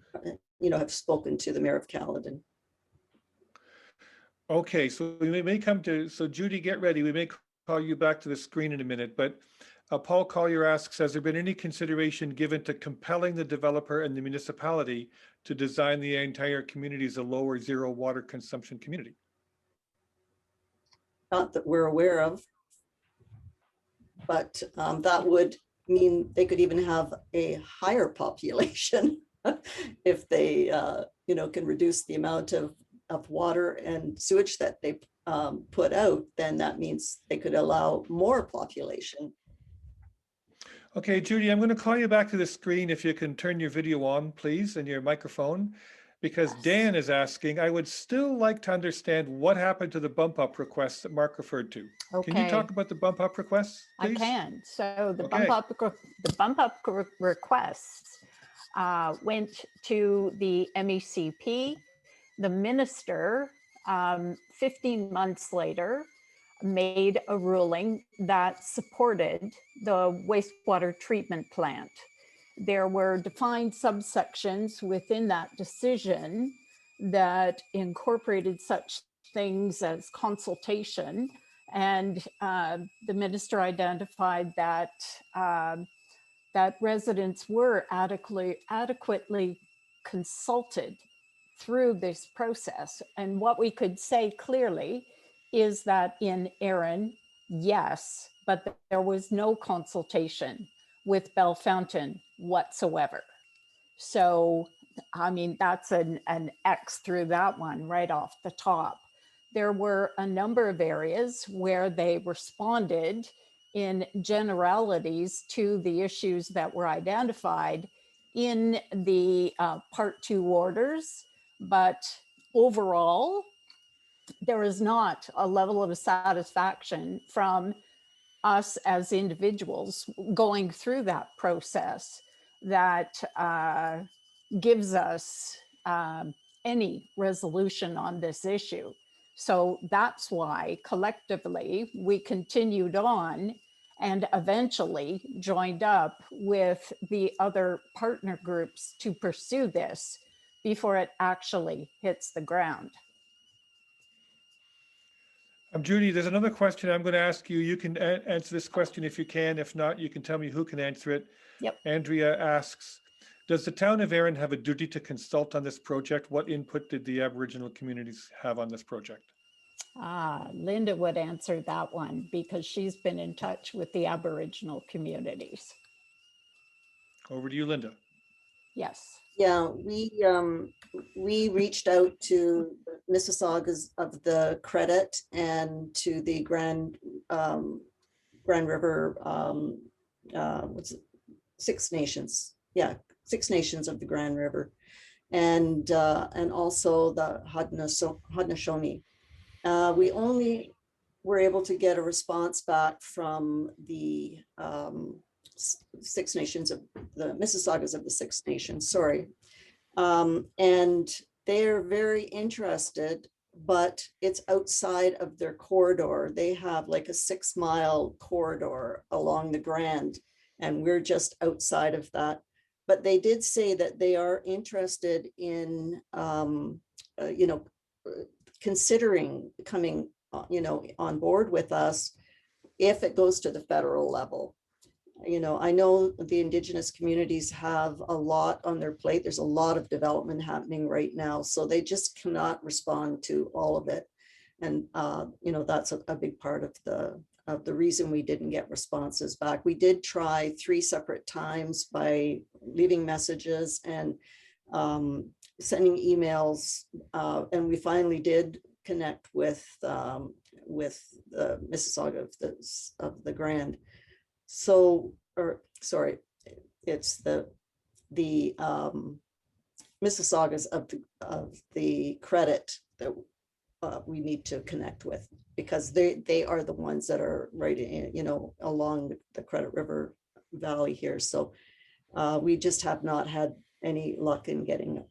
you know have spoken to the mayor of Caledon. Okay, so we may come to, so Judy, get ready. We may call you back to the screen in a minute, but Paul Collier asks, has there been any consideration given to compelling the developer and the municipality to design the entire community as a low or zero water consumption community? Not that we're aware of, but that would mean they could even have a higher population if they you know can reduce the amount of water and sewage that they put out. Then that means they could allow more population. Okay, Judy, I'm going to call you back to the screen if you can turn your video on, please, and your microphone, because Dan is asking, I would still like to understand what happened to the bump up requests that Mark referred to. Okay. Can you talk about the bump up requests, please? I can. So the Okay. bump up requests went to the MECP. The minister, 15 months later, made a ruling that supported the wastewater treatment plant. There were defined subsections within that decision that incorporated such things as consultation, and the minister identified that that residents were adequately consulted through this process. And what we could say clearly is that in Erin, yes, but there was no consultation with Bellefontaine whatsoever. So, I mean, that's an X through that one right off the top. There were a number of areas where they responded in generalities to the issues that were identified in the Part 2 orders, but overall, there is not a level of satisfaction from us as individuals going through that process that gives us any resolution on this issue. So that's why collectively we continued on and eventually joined up with the other partner groups to pursue this before it actually hits the ground. Judy, there's another question I'm going to ask you. You can answer this question if you can. If not, you can tell me who can answer it. Yep. Andrea asks, does the town of Erin have a duty to consult on this project? What input did the Aboriginal communities have on this project? Linda would answer that one because she's been in touch with the Aboriginal communities. Over to you, Linda. Yes. Yeah, we reached out to Mississaugas of the Credit and to the Grand River, what's it? Six Nations. Yeah, Six Nations of the Grand River, and also the Haudenosaunee. We only were able to get a response back from the Six Nations of the Mississaugas of the Six Nations, sorry. And they're very interested, but it's outside of their corridor. They have like a 6-mile corridor along the Grand, and we're just outside of that. But they did say that they are interested in, you know, considering coming, you know, on board with us if it goes to the federal level. You know, I know the Indigenous communities have a lot on their plate. There's a lot of development happening right now, so they just cannot respond to all of it. And, you know, that's a big part of the reason we didn't get responses back. We did try 3 separate times by leaving messages and sending emails, and we finally did connect with the Mississauga of the Grand. So, or sorry, it's the Mississaugas of the Credit that we need to connect with, because they are the ones that are right in, you know, along the Credit River Valley here. So we just have not had any luck in getting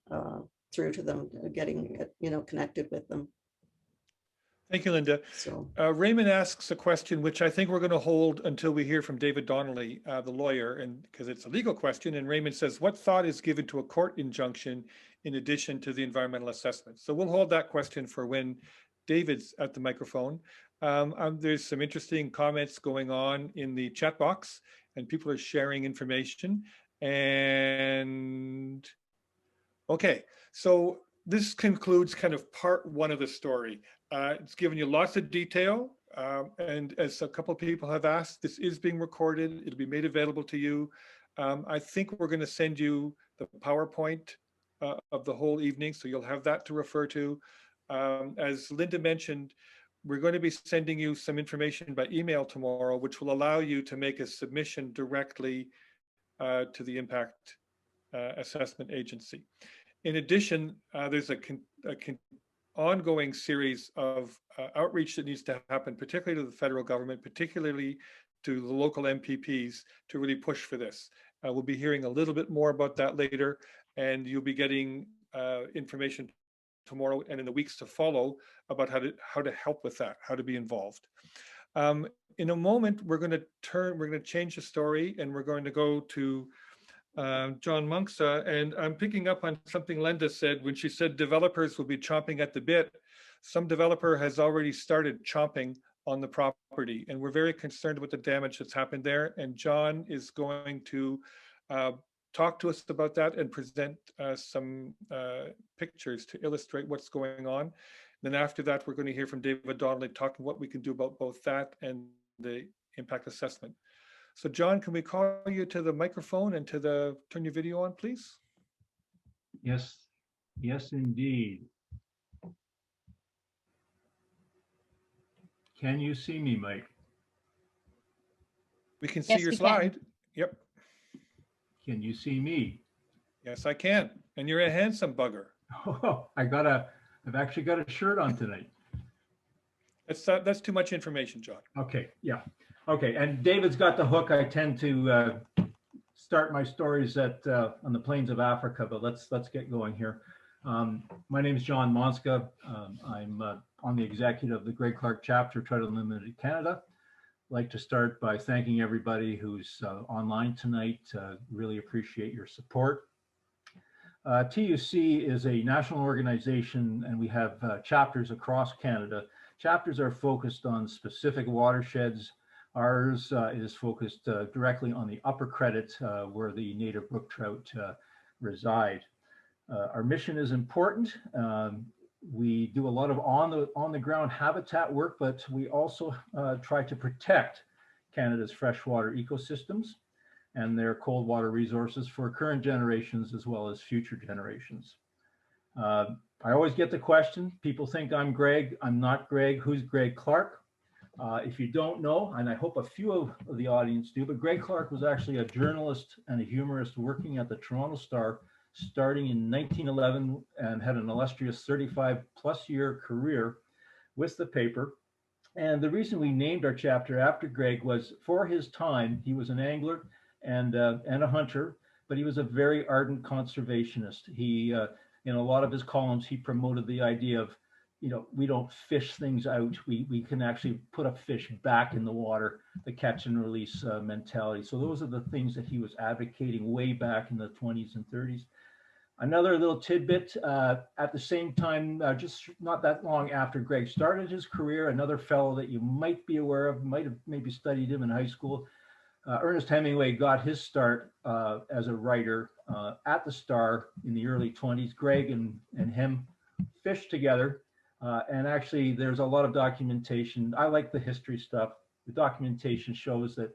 through to them, getting, you know, connected with them. Thank you, Linda. So Raymond asks a question, which I think we're going to hold until we hear from David Donnelly, the lawyer, and because it's a legal question. And Raymond says, what thought is given to a court injunction in addition to the environmental assessment? So we'll hold that question for when David's at the microphone. There's some interesting comments going on in the chat box, and people are sharing information. And okay, so this concludes kind of part 1 of the story. It's given you lots of detail, and as a couple of people have asked, this is being recorded. It'll be made available to you. I think we're going to send you the PowerPoint of the whole evening, so you'll have that to refer to. As Linda mentioned, we're going to be sending you some information by email tomorrow, which will allow you to make a submission directly to the Impact Assessment Agency. In addition, there's a ongoing series of outreach that needs to happen, particularly to the federal government, particularly to the local MPPs, to really push for this. We'll be hearing a little bit more about that later, and you'll be getting information tomorrow and in the weeks to follow about how to help with that, how to be involved. In a moment, we're going to change the story, and we're going to go to John Munksa, and I'm picking up on something Linda said when she said developers will be chomping at the bit. Some developer has already started chomping on the property, and we're very concerned with the damage that's happened there. And John is going to talk to us about that and present some pictures to illustrate what's going on. Then after that, we're going to hear from David Donnelly talking what we can do about both that and the impact assessment. So John, can we call you to the microphone and turn your video on, please? Yes, yes, indeed. Can you see me, Mike? We can see Yes, your we can. slide. Yep. Can you see me? Can you see me? Can you see me? Yes, I can. And you're a handsome bugger. Oh, I've actually got a shirt on tonight. That's too much information, John. Okay, yeah. Okay, and David's got the hook. I tend to start my stories at on the plains of Africa, but let's get going here. My name is John Monska. I'm on the executive of the Greg Clark chapter, Trout Unlimited Canada. I'd like to start by thanking everybody who's online tonight. Really appreciate your support. TUC is a national organization, and we have chapters across Canada. Chapters are focused on specific watersheds. Ours is focused directly on the upper credit where the native brook trout reside. Our mission is important. We do a lot of on the ground habitat work, but we also try to protect Canada's freshwater ecosystems and their cold water resources for current generations as well as future generations. I always get the question, people think I'm Greg. I'm not Greg. Who's Greg Clark? If you don't know, and I hope a few of the audience do, but Greg Clark was actually a journalist and a humorist working at the Toronto Star starting in 1911 and had an illustrious 35+ year career with the paper. And the reason we named our chapter after Greg was for his time, he was an angler and a hunter, but he was a very ardent conservationist. He, in a lot of his columns, he promoted the idea of, you know, we don't fish things out. We can actually put a fish back in the water, the catch and release mentality. So those are the things that he was advocating way back in the 20s and 30s. Another little tidbit, at the same time, just not that long after Greg started his career, another fellow that you might be aware of, might have maybe studied him in high school, Ernest Hemingway got his start as a writer at the Star in the early 20s. Greg and him fished together. And actually, there's a lot of documentation. I like the history stuff. The documentation shows that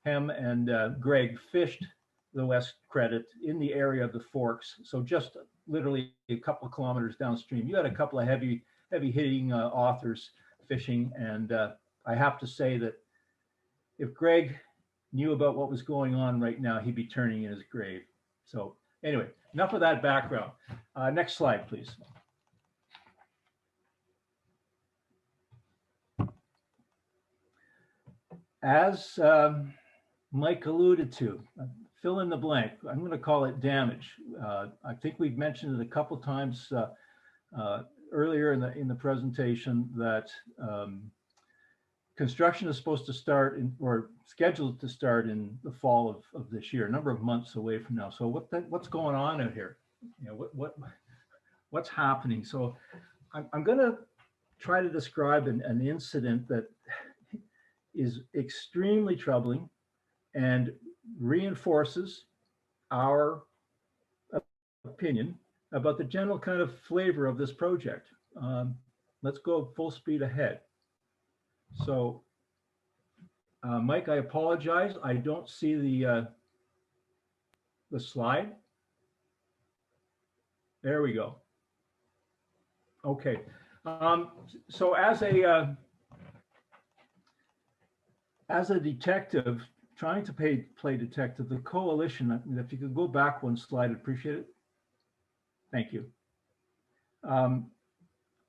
Hem and Greg fished the West Credit in the area of the Forks. So just literally a couple of kilometers downstream. You had a couple of heavy hitting authors fishing. And I have to say that if Greg knew about what was going on right now, he'd be turning in his grave. So anyway, enough of that background. Next slide, please. As Mike alluded to, fill in the blank. I'm going to call it damage. I think we've mentioned it a couple of times earlier in the presentation that construction is supposed to start or scheduled to start in the fall of this year, a number of months away from now. So what's going on out here? You know, what's happening? So I'm going to try to describe an incident that is extremely troubling and reinforces our opinion about the general kind of flavor of this project. Let's go full speed ahead. So, Mike, I apologize. I don't see the slide. There we go. Okay. So as a detective trying to play detective, the coalition, if you could go back one slide, I'd appreciate it. Thank you.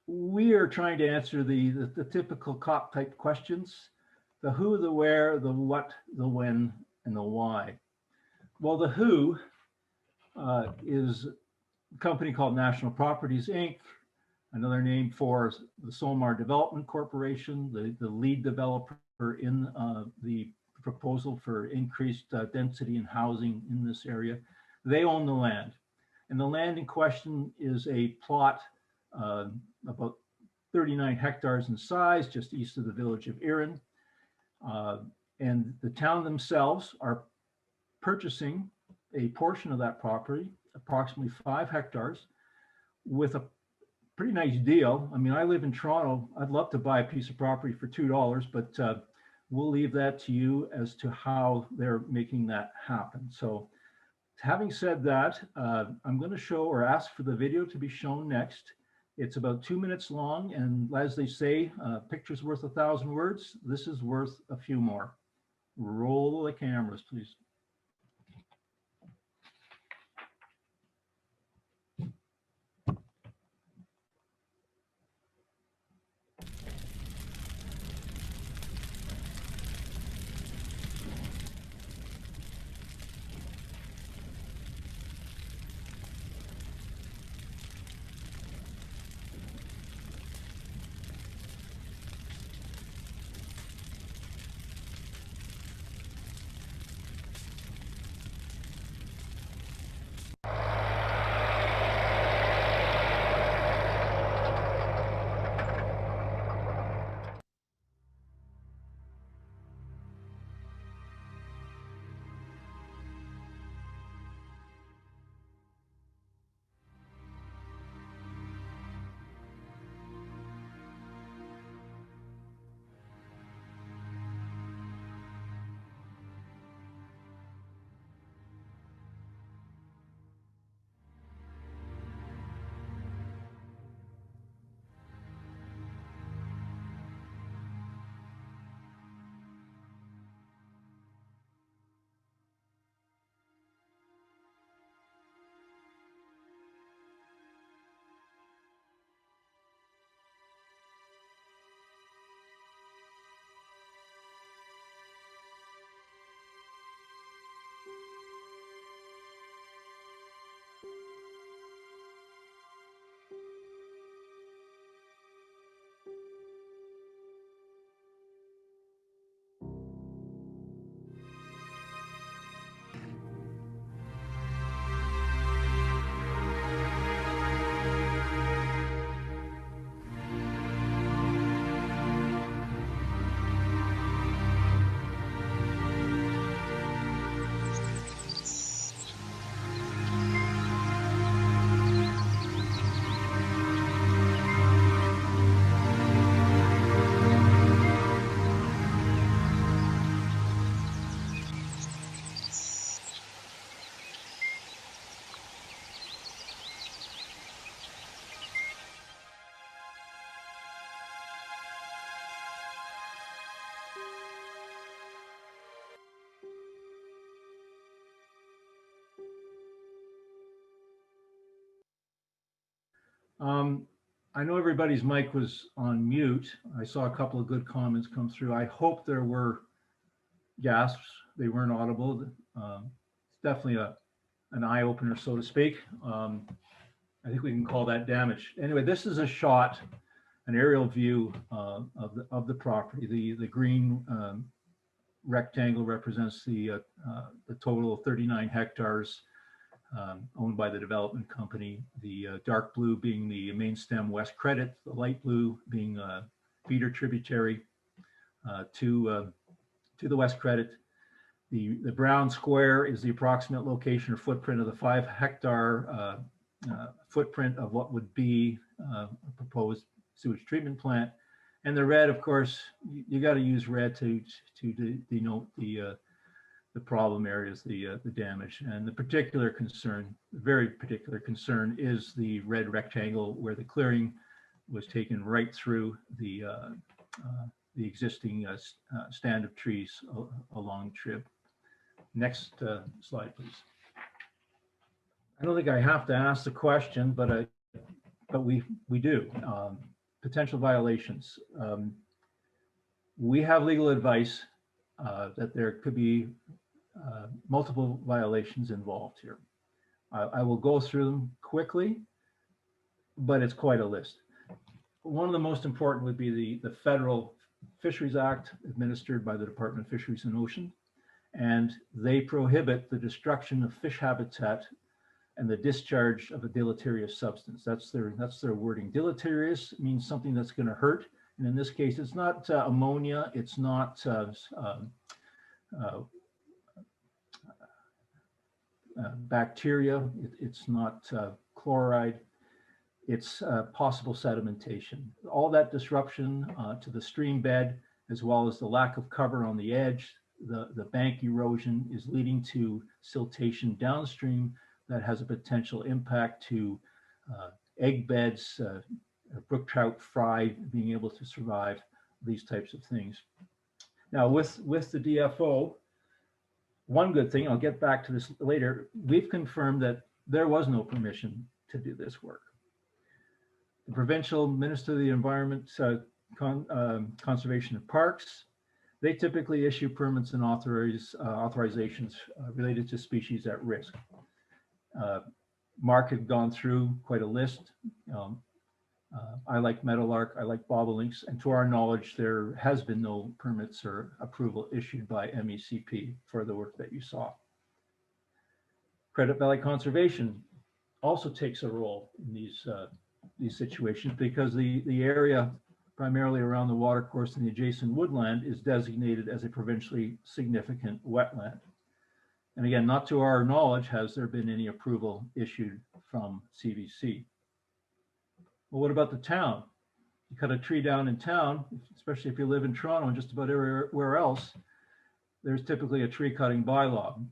We are trying to answer the typical cop type questions: the who, the where, the what, the when, and the why. Well, the who is a company called National Properties, Inc., another name for the Solmar Development Corporation, the lead developer in the proposal for increased density and housing in this area. They own the land. And the land in question is a plot about 39 hectares in size, just east of the village of Erin. And the town themselves are purchasing a portion of that property, approximately 5 hectares, with a pretty nice deal. I mean, I live in Toronto. I'd love to buy a piece of property for $2, but we'll leave that to you as to how they're making that happen. So having said that, I'm going to show or ask for the video to be shown next. It's about 2 minutes long. And as they say, picture's worth 1,000 words. This is worth a few more. Roll the cameras, please. I know everybody's mic was on mute. I saw a couple of good comments come through. I hope there were gasps. They weren't audible. It's definitely an eye opener, so to speak. I think we can call that damage. Anyway, this is a shot, an aerial view of the property. The green rectangle represents the total of 39 hectares owned by the development company. The dark blue being the main stem west credit, the light blue being a feeder tributary to the west credit. The brown square is the approximate location or footprint of the 5 hectare footprint of what would be a proposed sewage treatment plant. And the red, of course, you got to use red to denote the problem areas, the damage. And the particular concern, very particular concern, is the red rectangle where the clearing was taken right through the existing stand of trees along the trip. Next slide, please. I don't think I have to ask the question, but we do. Potential violations. We have legal advice that there could be multiple violations involved here. I will go through them quickly, but it's quite a list. One of the most important would be the Federal Fisheries Act administered by the Department of Fisheries and Ocean, and they prohibit the destruction of fish habitat and the discharge of a deleterious substance. That's their wording. Deleterious means something that's going to hurt, and in this case, it's not ammonia, it's not bacteria, it's not chloride, it's possible sedimentation. All that disruption to the stream bed, as well as the lack of cover on the edge, the bank erosion is leading to siltation downstream that has a potential impact to egg beds, brook trout, fry being able to survive, these types of things. Now with the DFO, one good thing, I'll get back to this later, we've confirmed that there was no permission to do this work. The Provincial Minister of the Environment, Conservation and Parks, they typically issue permits and authorizations related to species at risk. Mark had gone through quite a list. I like meadowlark, I like bobolinks, and to our knowledge, there has been no permits or approval issued by MECP for the work that you saw. Credit Valley Conservation also takes a role in these situations because the area primarily around the watercourse and the adjacent woodland is designated as a provincially significant wetland. And again, not to our knowledge has there been any approval issued from CVC. Well, what about the town? You cut a tree down in town, especially if you live in Toronto and just about everywhere else, there's typically a tree cutting bylaw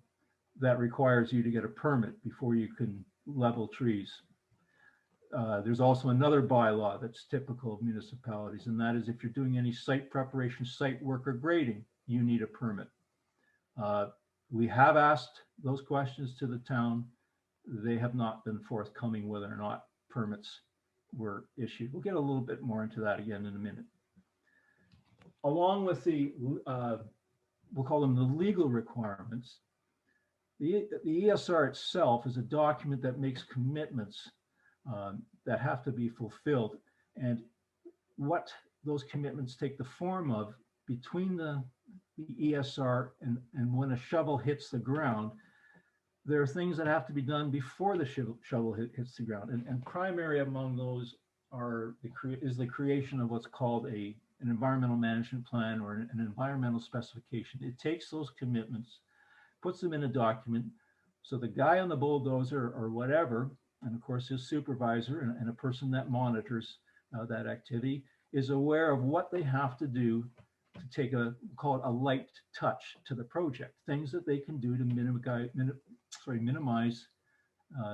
that requires you to get a permit before you can level trees. There's also another bylaw that's typical of municipalities, and that is if you're doing any site preparation, site work, or grading, you need a permit. We have asked those questions to the town. They have not been forthcoming whether or not permits were issued. We'll get a little bit more into that again in a minute. Along with the, we'll call them the legal requirements, the ESR itself is a document that makes commitments that have to be fulfilled. And what those commitments take the form of between the ESR and when a shovel hits the ground, there are things that have to be done before the shovel hits the ground. And primary among those are the creation of what's called an environmental management plan or an environmental specification. It takes those commitments, puts them in a document, so the guy on the bulldozer or whatever, and of course his supervisor and a person that monitors that activity is aware of what they have to do to take call it a light touch to the project, things that they can do to minimize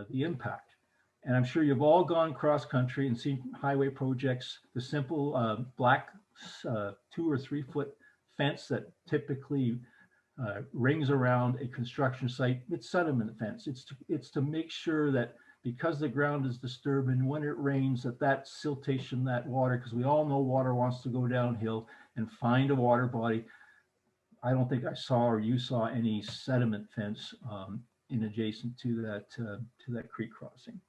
the impact. And I'm sure you've all gone cross country and seen highway projects, the simple black 2 or 3 foot fence that typically rings around a construction site. It's sediment fence. It's to make sure that because the ground is disturbed and when it rains, that siltation, that water, because we all know water wants to go downhill and find a water body. I don't think I saw or you saw any sediment fence in adjacent to that creek crossing.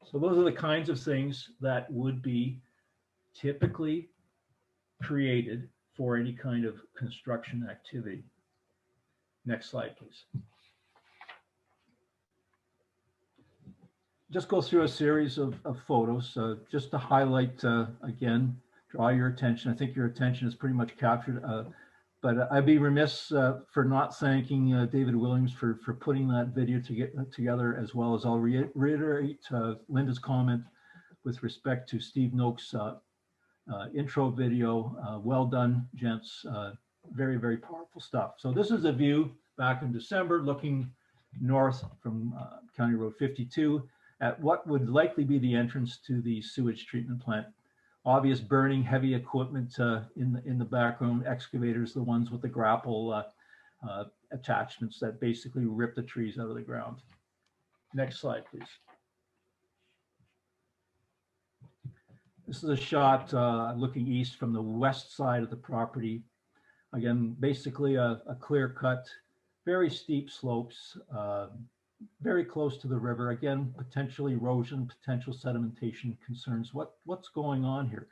So those are the kinds of things that would be typically created for any kind of construction activity. Next slide, please. Just go through a series of photos just to highlight, again, draw your attention. I think your attention is pretty much captured, but I'd be remiss for not thanking David Williams for putting that video together, as well as I'll reiterate Linda's comment with respect to Steve Noak's intro video. Well done, gents. Very, very powerful stuff. So this is a view back in December looking north from County Road 52 at what would likely be the entrance to the sewage treatment plant. Obvious burning, heavy equipment in the background, excavators, the ones with the grapple attachments that basically rip the trees out of the ground. Next slide, please. This is a shot looking east from the west side of the property. Again, basically a clear cut, very steep slopes, very close to the river. Again, potential erosion, potential sedimentation concerns. What's going on here?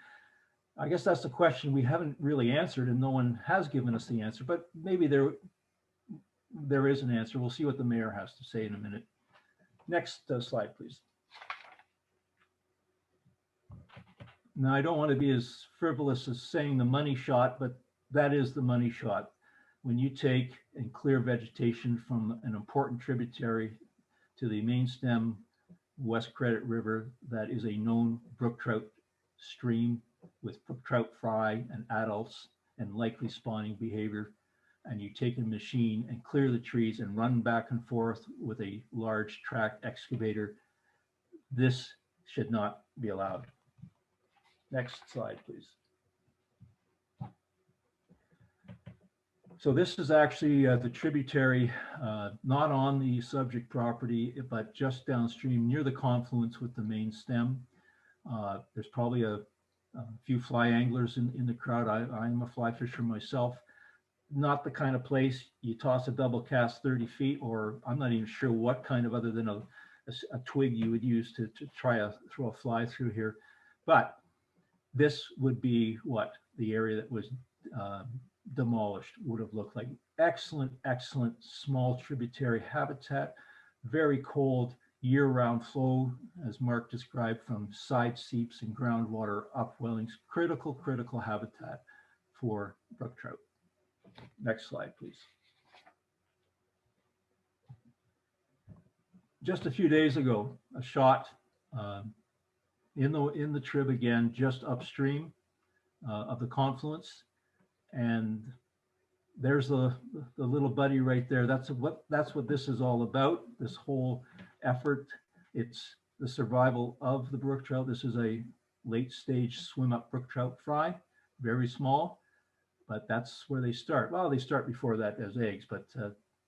I guess that's the question we haven't really answered, and no one has given us the answer, but maybe there is an answer. We'll see what the mayor has to say in a minute. Next slide, please. Now, I don't want to be as frivolous as saying the money shot, but that is the money shot. When you take and clear vegetation from an important tributary to the main stem West Credit River, that is a known brook trout stream with brook trout fry and adults and likely spawning behavior, and you take a machine and clear the trees and run back and forth with a large track excavator, this should not be allowed. Next slide, please. So this is actually the tributary, not on the subject property, but just downstream near the confluence with the main stem. There's probably a few fly anglers in the crowd. I'm a fly fisher myself. Not the kind of place you toss a double cast 30 feet, or I'm not even sure what kind of, other than a twig you would use to try throw a fly through here. But this would be what the area that was demolished would have looked like. Excellent, excellent small tributary habitat, very cold year-round flow, as Mark described, from side seeps and groundwater upwellings. Critical, critical habitat for brook trout. Next slide, please. Just a few days ago, a shot in the trib again, just upstream of the confluence, and there's the little buddy right there. That's what this is all about. This whole effort. It's the survival of the brook trout. This is a late stage swim up brook trout fry, very small, but that's where they start. Well, they start before that as eggs, but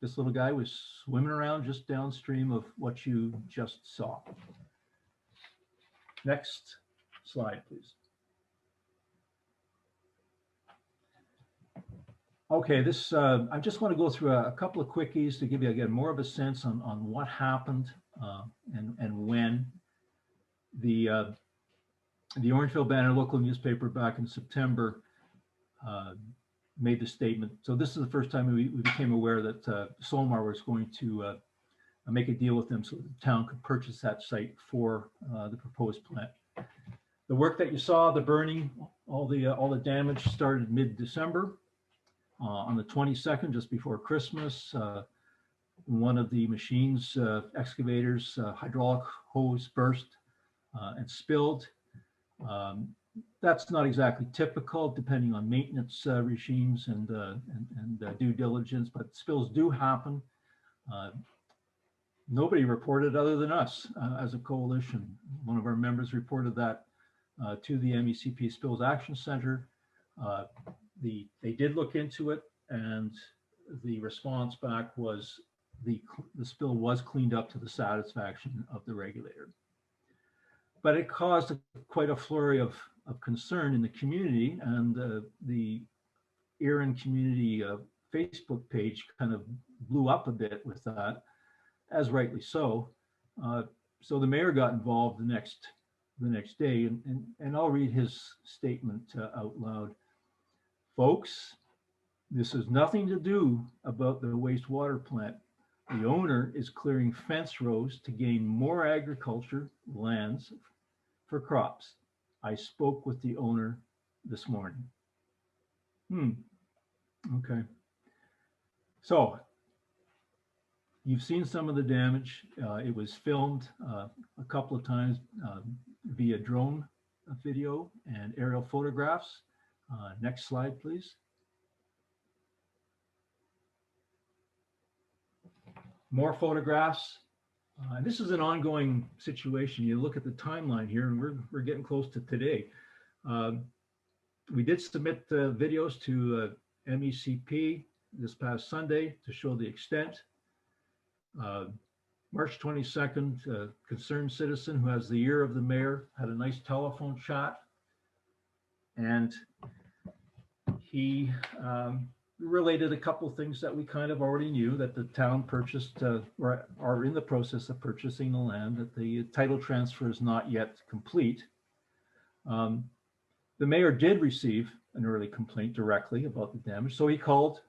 this little guy was swimming around just downstream of what you just saw. Next slide, please. Okay, this I just want to go through a couple of quickies to give you again more of a sense on what happened and when. The Orangeville Banner local newspaper back in September made the statement. So this is the first time we became aware that Solmar was going to make a deal with them so the town could purchase that site for the proposed plant. The work that you saw, the burning, all the damage started mid-December. On the 22nd, just before Christmas, one of the machine's excavators, hydraulic hose burst and spilled. That's not exactly typical, depending on maintenance regimes and due diligence, but spills do happen. Nobody reported other than us as a coalition. One of our members reported that to the MECP Spills Action Center. They did look into it, and the response back was the spill was cleaned up to the satisfaction of the regulator. But it caused quite a flurry of concern in the community, and the Erin community Facebook page kind of blew up a bit with that, as rightly so. So the mayor got involved the next day, and I'll read his statement out loud. Folks, this has nothing to do about the wastewater plant. The owner is clearing fence rows to gain more agriculture lands for crops. I spoke with the owner this morning. Okay. So you've seen some of the damage. It was filmed a couple of times via drone video and aerial photographs. Next slide, please. More photographs. This is an ongoing situation. You look at the timeline here, and we're getting close to today. We did submit videos to MECP this past Sunday to show the extent. March 22nd, a concerned citizen who has the ear of the mayor had a nice telephone chat, and he related a couple of things that we kind of already knew, that the town purchased or are in the process of purchasing the land, that the title transfer is not yet complete. The mayor did receive an early complaint directly about the damage, so he called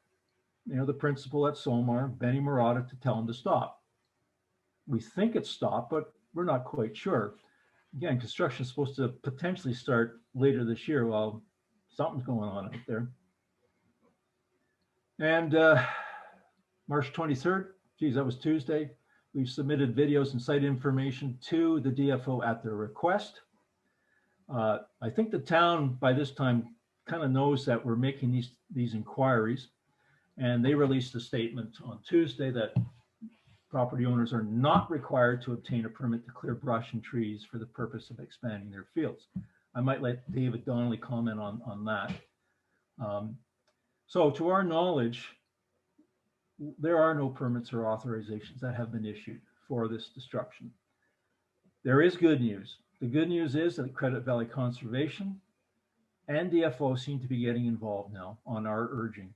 the principal at Solmar, Benny Murata, to tell him to stop. We think it's stopped, but we're not quite sure. Again, construction is supposed to potentially start later this year. Well, something's going on out there. And March 23rd, geez, that was Tuesday. We've submitted videos and site information to the DFO at their request. I think the town by this time kind of knows that we're making these inquiries, and they released a statement on Tuesday that property owners are not required to obtain a permit to clear brush and trees for the purpose of expanding their fields. I might let David Donnelly comment on that. So to our knowledge, there are no permits or authorizations that have been issued for this destruction. There is good news. The good news is that Credit Valley Conservation and DFO seem to be getting involved now on our urging.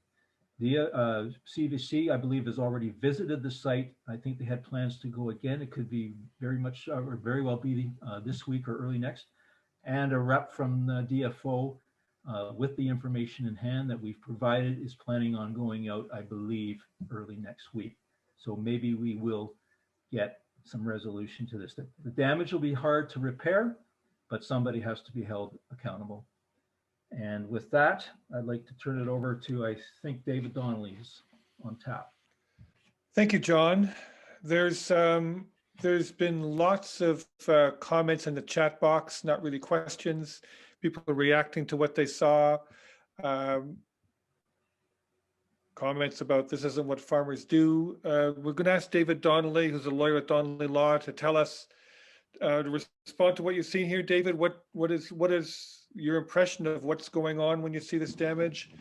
The CVC, I believe, has already visited the site. I think they had plans to go again. It could be very much, or very well be this week or early next. And a rep from the DFO with the information in hand that we've provided is planning on going out, I believe, early next week. So maybe we will get some resolution to this. The damage will be hard to repair, but somebody has to be held accountable. And with that, I'd like to turn it over to, I think, David Donnelly is on tap. Thank you, John. There's been lots of comments in the chat box, not really questions. People are reacting to what they saw. Comments about this isn't what farmers do. We're going to ask David Donnelly, who's a lawyer at Donnelly Law, to tell us, to respond to what you've seen here. David, what is your impression of what's going on when you see this damage?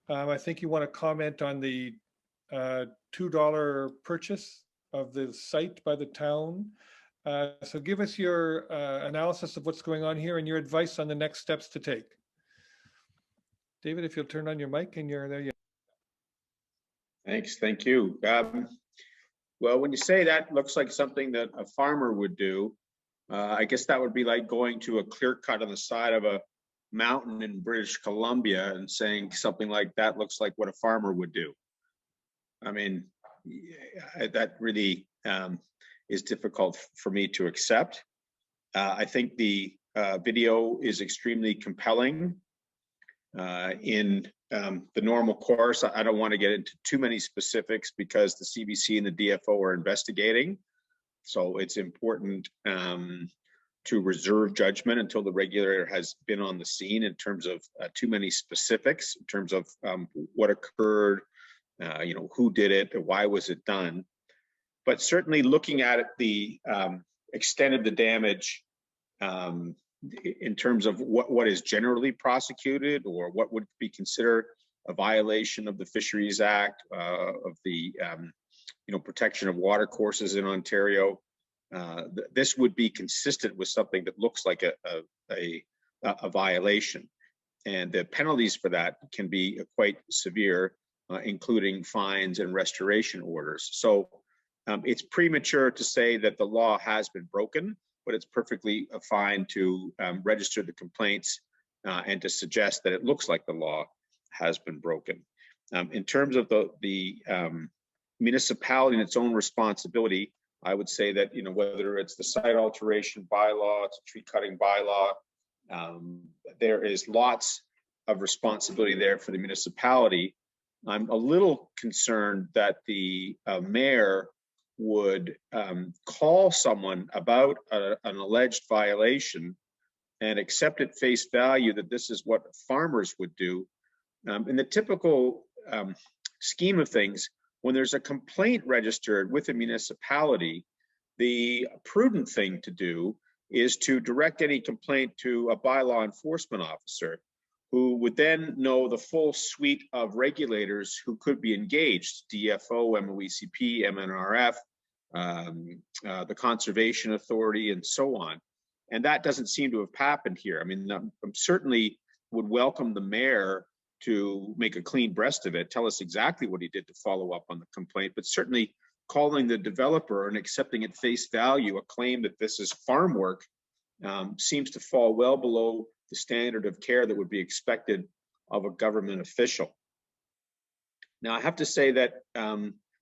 I think you want to comment on the $2 purchase of the site by the town. So give us your analysis of what's going on here and your advice on the next steps to take. David, if you'll turn on your mic and you're there. Yeah. Thanks, thank you. Well, when you say that looks like something that a farmer would do, I guess that would be like going to a clear cut on the side of a mountain in British Columbia and saying something like that looks like what a farmer would do. I mean, that really is difficult for me to accept. I think the video is extremely compelling. In the normal course, I don't want to get into too many specifics because the CBC and the DFO are investigating. So it's important to reserve judgment until the regulator has been on the scene in terms of too many specifics, in terms of what occurred, who did it, why was it done. But certainly looking at it, the extent of the damage in terms of what is generally prosecuted or what would be considered a violation of the Fisheries Act, of the protection of water courses in Ontario, this would be consistent with something that looks like a violation. And the penalties for that can be quite severe, including fines and restoration orders. So it's premature to say that the law has been broken, but it's perfectly fine to register the complaints and to suggest that it looks like the law has been broken. In terms of the municipality and its own responsibility, I would say that, whether it's the site alteration bylaw, it's a tree cutting bylaw, there is lots of responsibility there for the municipality. I'm a little concerned that the mayor would call someone about an alleged violation and accept at face value that this is what farmers would do. In the typical scheme of things, when there's a complaint registered with a municipality, the prudent thing to do is to direct any complaint to a bylaw enforcement officer who would then know the full suite of regulators who could be engaged, DFO, MOECP, MNRF, the Conservation Authority, and so on. And that doesn't seem to have happened here. I mean, I certainly would welcome the mayor to make a clean breast of it, tell us exactly what he did to follow up on the complaint, but certainly calling the developer and accepting at face value a claim that this is farm work seems to fall well below the standard of care that would be expected of a government official. Now, I have to say that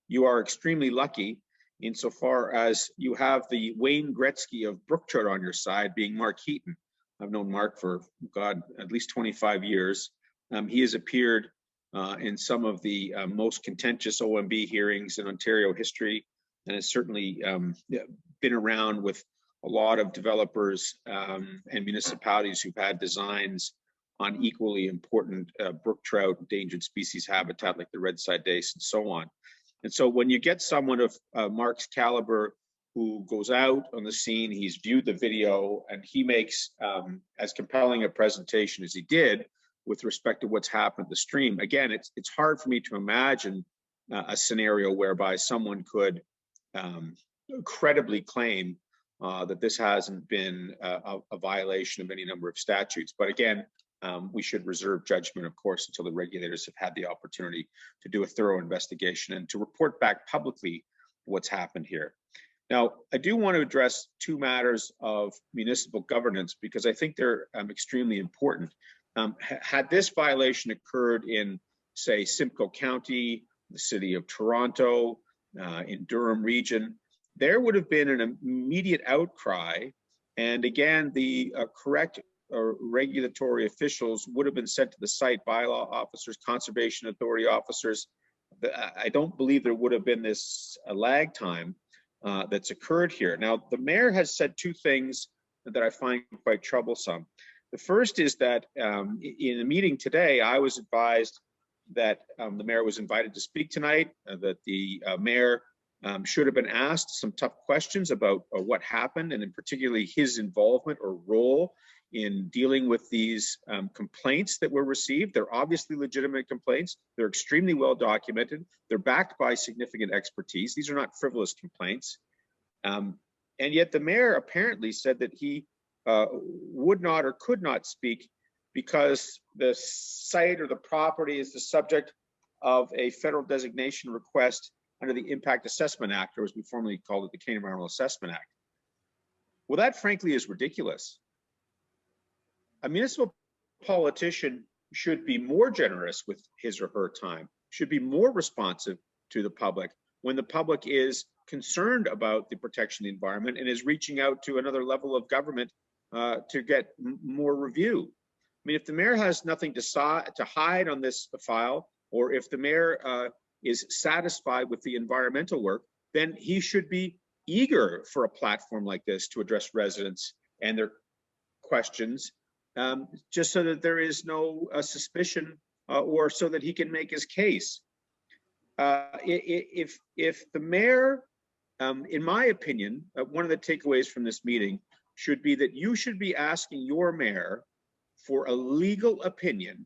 you are extremely lucky insofar as you have the Wayne Gretzky of Brook Trout on your side, being Mark Heaton. I've known Mark for, God, at least 25 years. He has appeared in some of the most contentious OMB hearings in Ontario history, and has certainly been around with a lot of developers and municipalities who've had designs on equally important brook trout, endangered species habitat like the red-side dace and so on. And so when you get someone of Mark's caliber who goes out on the scene, he's viewed the video, and he makes as compelling a presentation as he did, with respect to what's happened to the stream. Again, it's hard for me to imagine a scenario whereby someone could credibly claim that this hasn't been a violation of any number of statutes. But again, we should reserve judgment, of course, until the regulators have had the opportunity to do a thorough investigation and to report back publicly what's happened here. Now, I do want to address two matters of municipal governance because I think they're extremely important. Had this violation occurred in, say, Simcoe County, the city of Toronto, in Durham region, there would have been an immediate outcry. And again, the correct regulatory officials would have been sent to the site, bylaw officers, conservation authority officers. I don't believe there would have been this lag time that's occurred here. Now, the mayor has said two things that I find quite troublesome. The first is that in a meeting today, I was advised that the mayor was invited to speak tonight, that the mayor should have been asked some tough questions about what happened, and in particularly his involvement or role in dealing with these complaints that were received. They're obviously legitimate complaints. They're extremely well documented. They're backed by significant expertise. These are not frivolous complaints. And yet the mayor apparently said that he would not or could not speak because the site or the property is the subject of a federal designation request under the Impact Assessment Act, or as we formerly called it, the Canadian Environmental Assessment Act. Well, that frankly is ridiculous. A municipal politician should be more generous with his or her time, should be more responsive to the public when the public is concerned about the protection of the environment and is reaching out to another level of government to get more review. I mean, if the mayor has nothing to hide on this file, or if the mayor is satisfied with the environmental work, then he should be eager for a platform like this to address residents and their questions, just so that there is no suspicion or so that he can make his case. If the mayor, in my opinion, one of the takeaways from this meeting should be that you should be asking your mayor for a legal opinion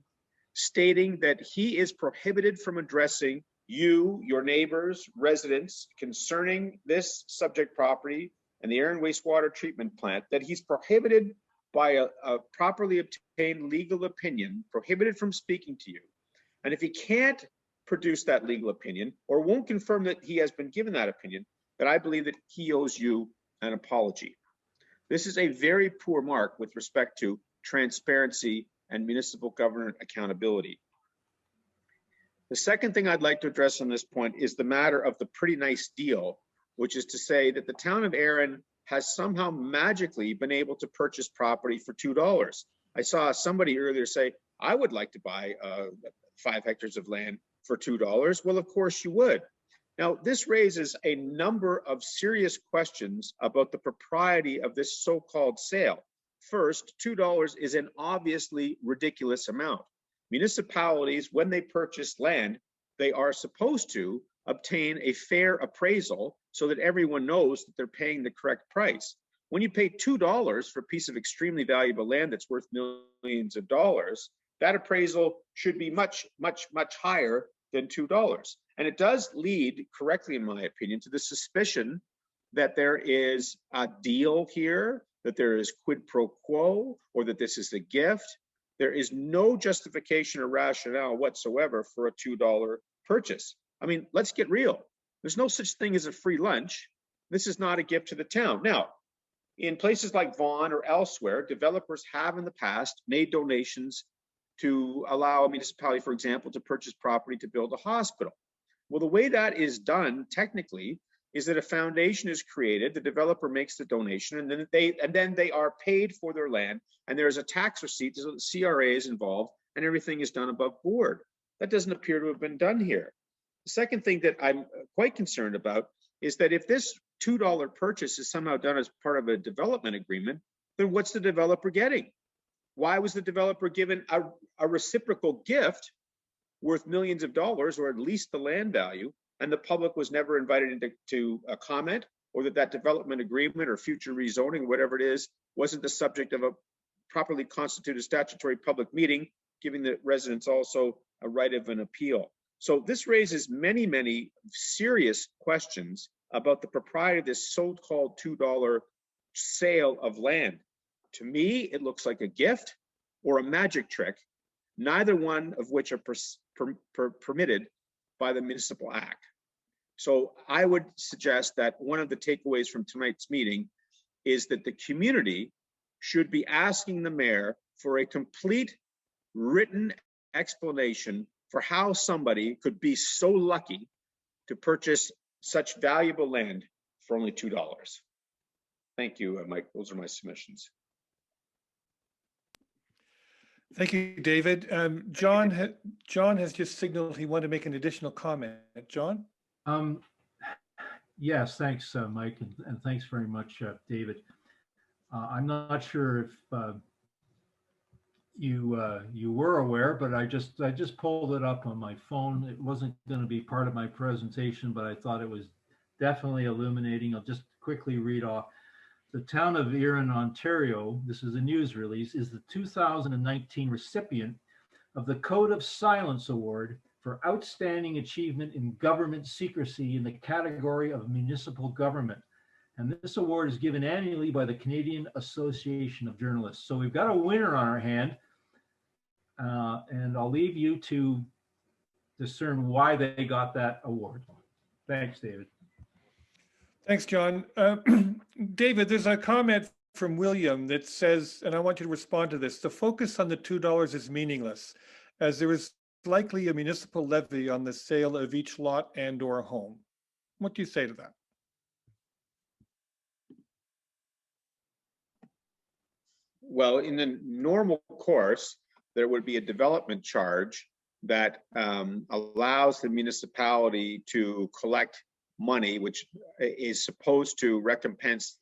stating that he is prohibited from addressing you, your neighbors, residents concerning this subject property and the Erin Waste Water Treatment Plant, that he's prohibited by a properly obtained legal opinion, prohibited from speaking to you. And if he can't produce that legal opinion or won't confirm that he has been given that opinion, then I believe that he owes you an apology. This is a very poor mark with respect to transparency and municipal government accountability. The second thing I'd like to address on this point is the matter of the pretty nice deal, which is to say that the town of Erin has somehow magically been able to purchase property for $2. I saw somebody earlier say, I would like to buy 5 hectares of land for $2. Well, of course you would. Now, this raises a number of serious questions about the propriety of this so-called sale. First, $2 is an obviously ridiculous amount. Municipalities, when they purchase land, they are supposed to obtain a fair appraisal so that everyone knows that they're paying the correct price. When you pay $2 for a piece of extremely valuable land that's worth millions of dollars, that appraisal should be much, much, much higher than $2. And it does lead, correctly in my opinion, to the suspicion that there is a deal here, that there is quid pro quo, or that this is a gift. There is no justification or rationale whatsoever for a $2 purchase. I mean, let's get real. There's no such thing as a free lunch. This is not a gift to the town. Now, in places like Vaughan or elsewhere, developers have in the past made donations to allow a municipality, for example, to purchase property to build a hospital. Well, the way that is done technically is that a foundation is created, the developer makes the donation, and then they are paid for their land, and there's a tax receipt, so the CRA is involved, and everything is done above board. That doesn't appear to have been done here. The second thing that I'm quite concerned about is that if this $2 purchase is somehow done as part of a development agreement, then what's the developer getting? Why was the developer given a reciprocal gift worth millions of dollars, or at least the land value, and the public was never invited to comment, or that development agreement or future rezoning, whatever it is, wasn't the subject of a properly constituted statutory public meeting giving the residents also a right of an appeal. So this raises many, many serious questions about the propriety of this so-called $2 sale of land. To me, it looks like a gift or a magic trick, neither one of which are permitted by the Municipal Act. So I would suggest that one of the takeaways from tonight's meeting is that the community should be asking the mayor for a complete written explanation for how somebody could be so lucky to purchase such valuable land for only $2. Thank you, Mike. Those are my submissions. Thank you, David. John has just signaled he wanted to make an additional comment. John? Yes, thanks, Mike, and thanks very much, David. I'm not sure if you were aware, but I just pulled it up on my phone. It wasn't going to be part of my presentation, but I thought it was definitely illuminating. I'll just quickly read off. The town of Erin, Ontario, this is a news release, is the 2019 recipient of the Code of Silence Award for outstanding achievement in government secrecy in the category of municipal government. And this award is given annually by the Canadian Association of Journalists. So we've got a winner on our hand, and I'll leave you to discern why they got that award. Thanks, David. Thanks, John. David, there's a comment from William that says, and I want you to respond to this, the focus on the $2 is meaningless, as there is likely a municipal levy on the sale of each lot and or home. What do you say to that? Well, in the normal course, there would be a development charge that allows the municipality to collect money, which is supposed to recompense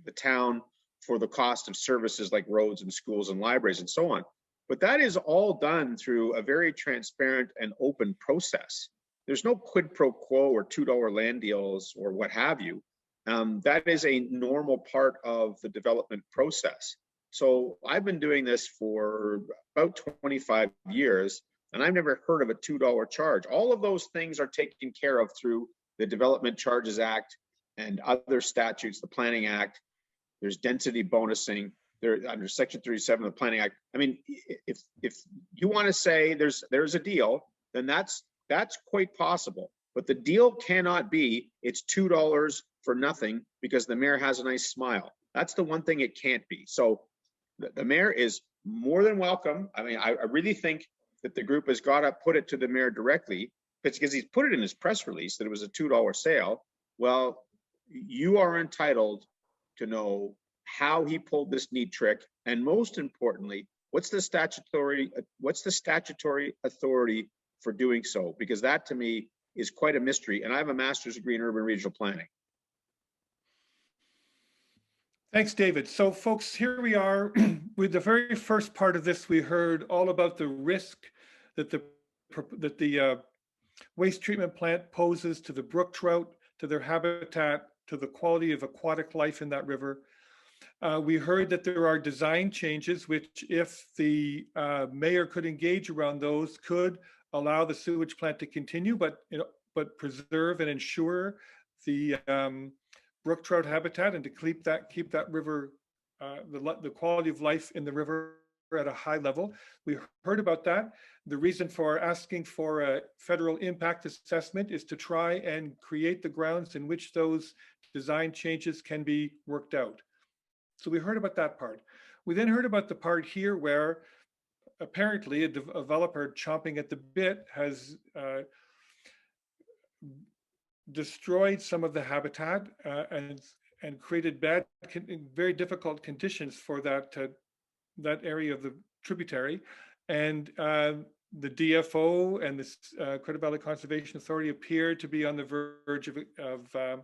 the town for the cost of services like roads and schools and libraries and so on. But that is all done through a very transparent and open process. There's no quid pro quo or $2 land deals or what have you. That is a normal part of the development process. So I've been doing this for about 25 years, and I've never heard of a $2 charge. All of those things are taken care of through the Development Charges Act and other statutes, the Planning Act. There's density bonusing. There under Section 37 of the Planning Act. I mean, if you want to say there's a deal, then that's quite possible. But the deal cannot be it's $2 for nothing because the mayor has a nice smile. That's the one thing it can't be. So the mayor is more than welcome. I mean, I really think that the group has got to put it to the mayor directly because he's put it in his press release that it was a $2 sale. Well, you are entitled to know how he pulled this neat trick, and most importantly, what's the statutory authority for doing so? Because that to me is quite a mystery, and I have a master's degree in urban regional planning. Thanks, David. So folks, here we are with the very first part of this. We heard all about the risk that the waste treatment plant poses to the brook trout, to their habitat, to the quality of aquatic life in that river. We heard that there are design changes, which if the mayor could engage around those, could allow the sewage plant to continue, but preserve and ensure the brook trout habitat and to keep that river, the quality of life in the river at a high level. We heard about that. The reason for asking for a federal impact assessment is to try and create the grounds in which those design changes can be worked out. So we heard about that part. We then heard about the part here where apparently a developer chomping at the bit has destroyed some of the habitat and created very difficult conditions for that area of the tributary. And the DFO and the Credit Valley Conservation Authority appear to be on the verge of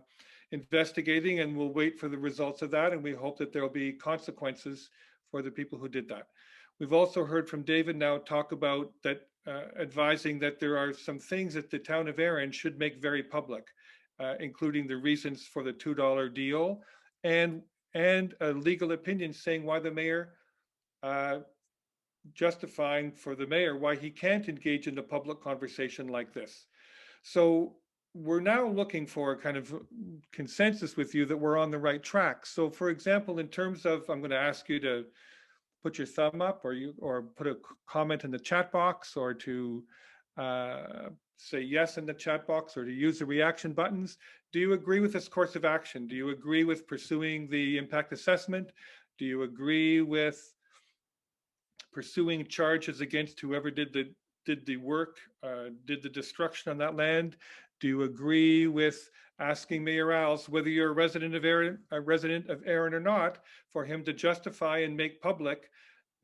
investigating, and we'll wait for the results of that. And we hope that there will be consequences for the people who did that. We've also heard from David now talk about that, advising that there are some things that the town of Erin should make very public, including the reasons for the $2 deal and a legal opinion saying why the mayor justifying for the mayor why he can't engage in a public conversation like this. So we're now looking for a kind of consensus with you that we're on the right track. So for example, in terms of, I'm going to ask you to put your thumb up or put a comment in the chat box, or to say yes in the chat box, or to use the reaction buttons. Do you agree with this course of action? Do you agree with pursuing the impact assessment? Do you agree with pursuing charges against whoever did the work, did the destruction on that land? Do you agree with asking Mayor Alves, whether you're a resident of Erin or not, for him to justify and make public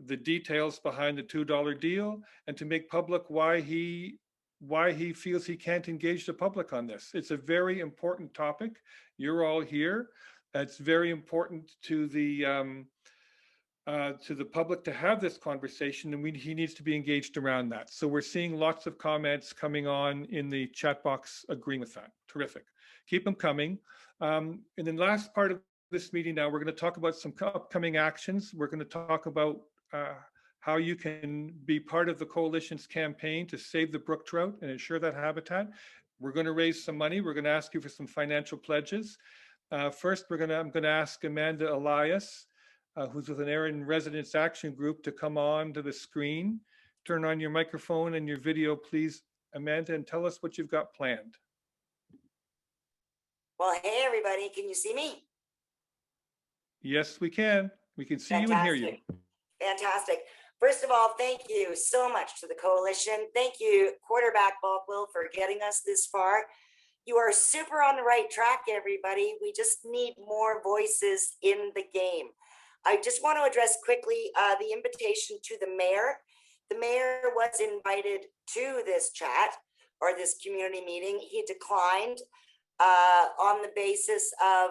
the details behind the $2 deal, and to make public why he feels he can't engage the public on this? It's a very important topic. You're all here. It's very important to the public to have this conversation, and he needs to be engaged around that. So we're seeing lots of comments coming on in the chat box agreeing with that. Terrific. Keep them coming. In the last part of this meeting now, we're going to talk about some upcoming actions. We're going to talk about how you can be part of the coalition's campaign to save the brook trout and ensure that habitat. We're going to raise some money. We're going to ask you for some financial pledges. First, I'm going to ask Amanda Elias, who's with an Erin Residents Action Group, to come on to the screen. Turn on your microphone and your video, please, Amanda, and tell us what you've got planned. Well, hey, everybody, can you see me? Yes, we can. We can see you and hear you. Fantastic. First of all, thank you so much to the coalition. Thank you, quarterback Bulkwell, for getting us this far. You are super on the right track, everybody. We just need more voices in the game. I just want to address quickly the invitation to the mayor. The mayor was invited to this chat or this community meeting. He declined on the basis of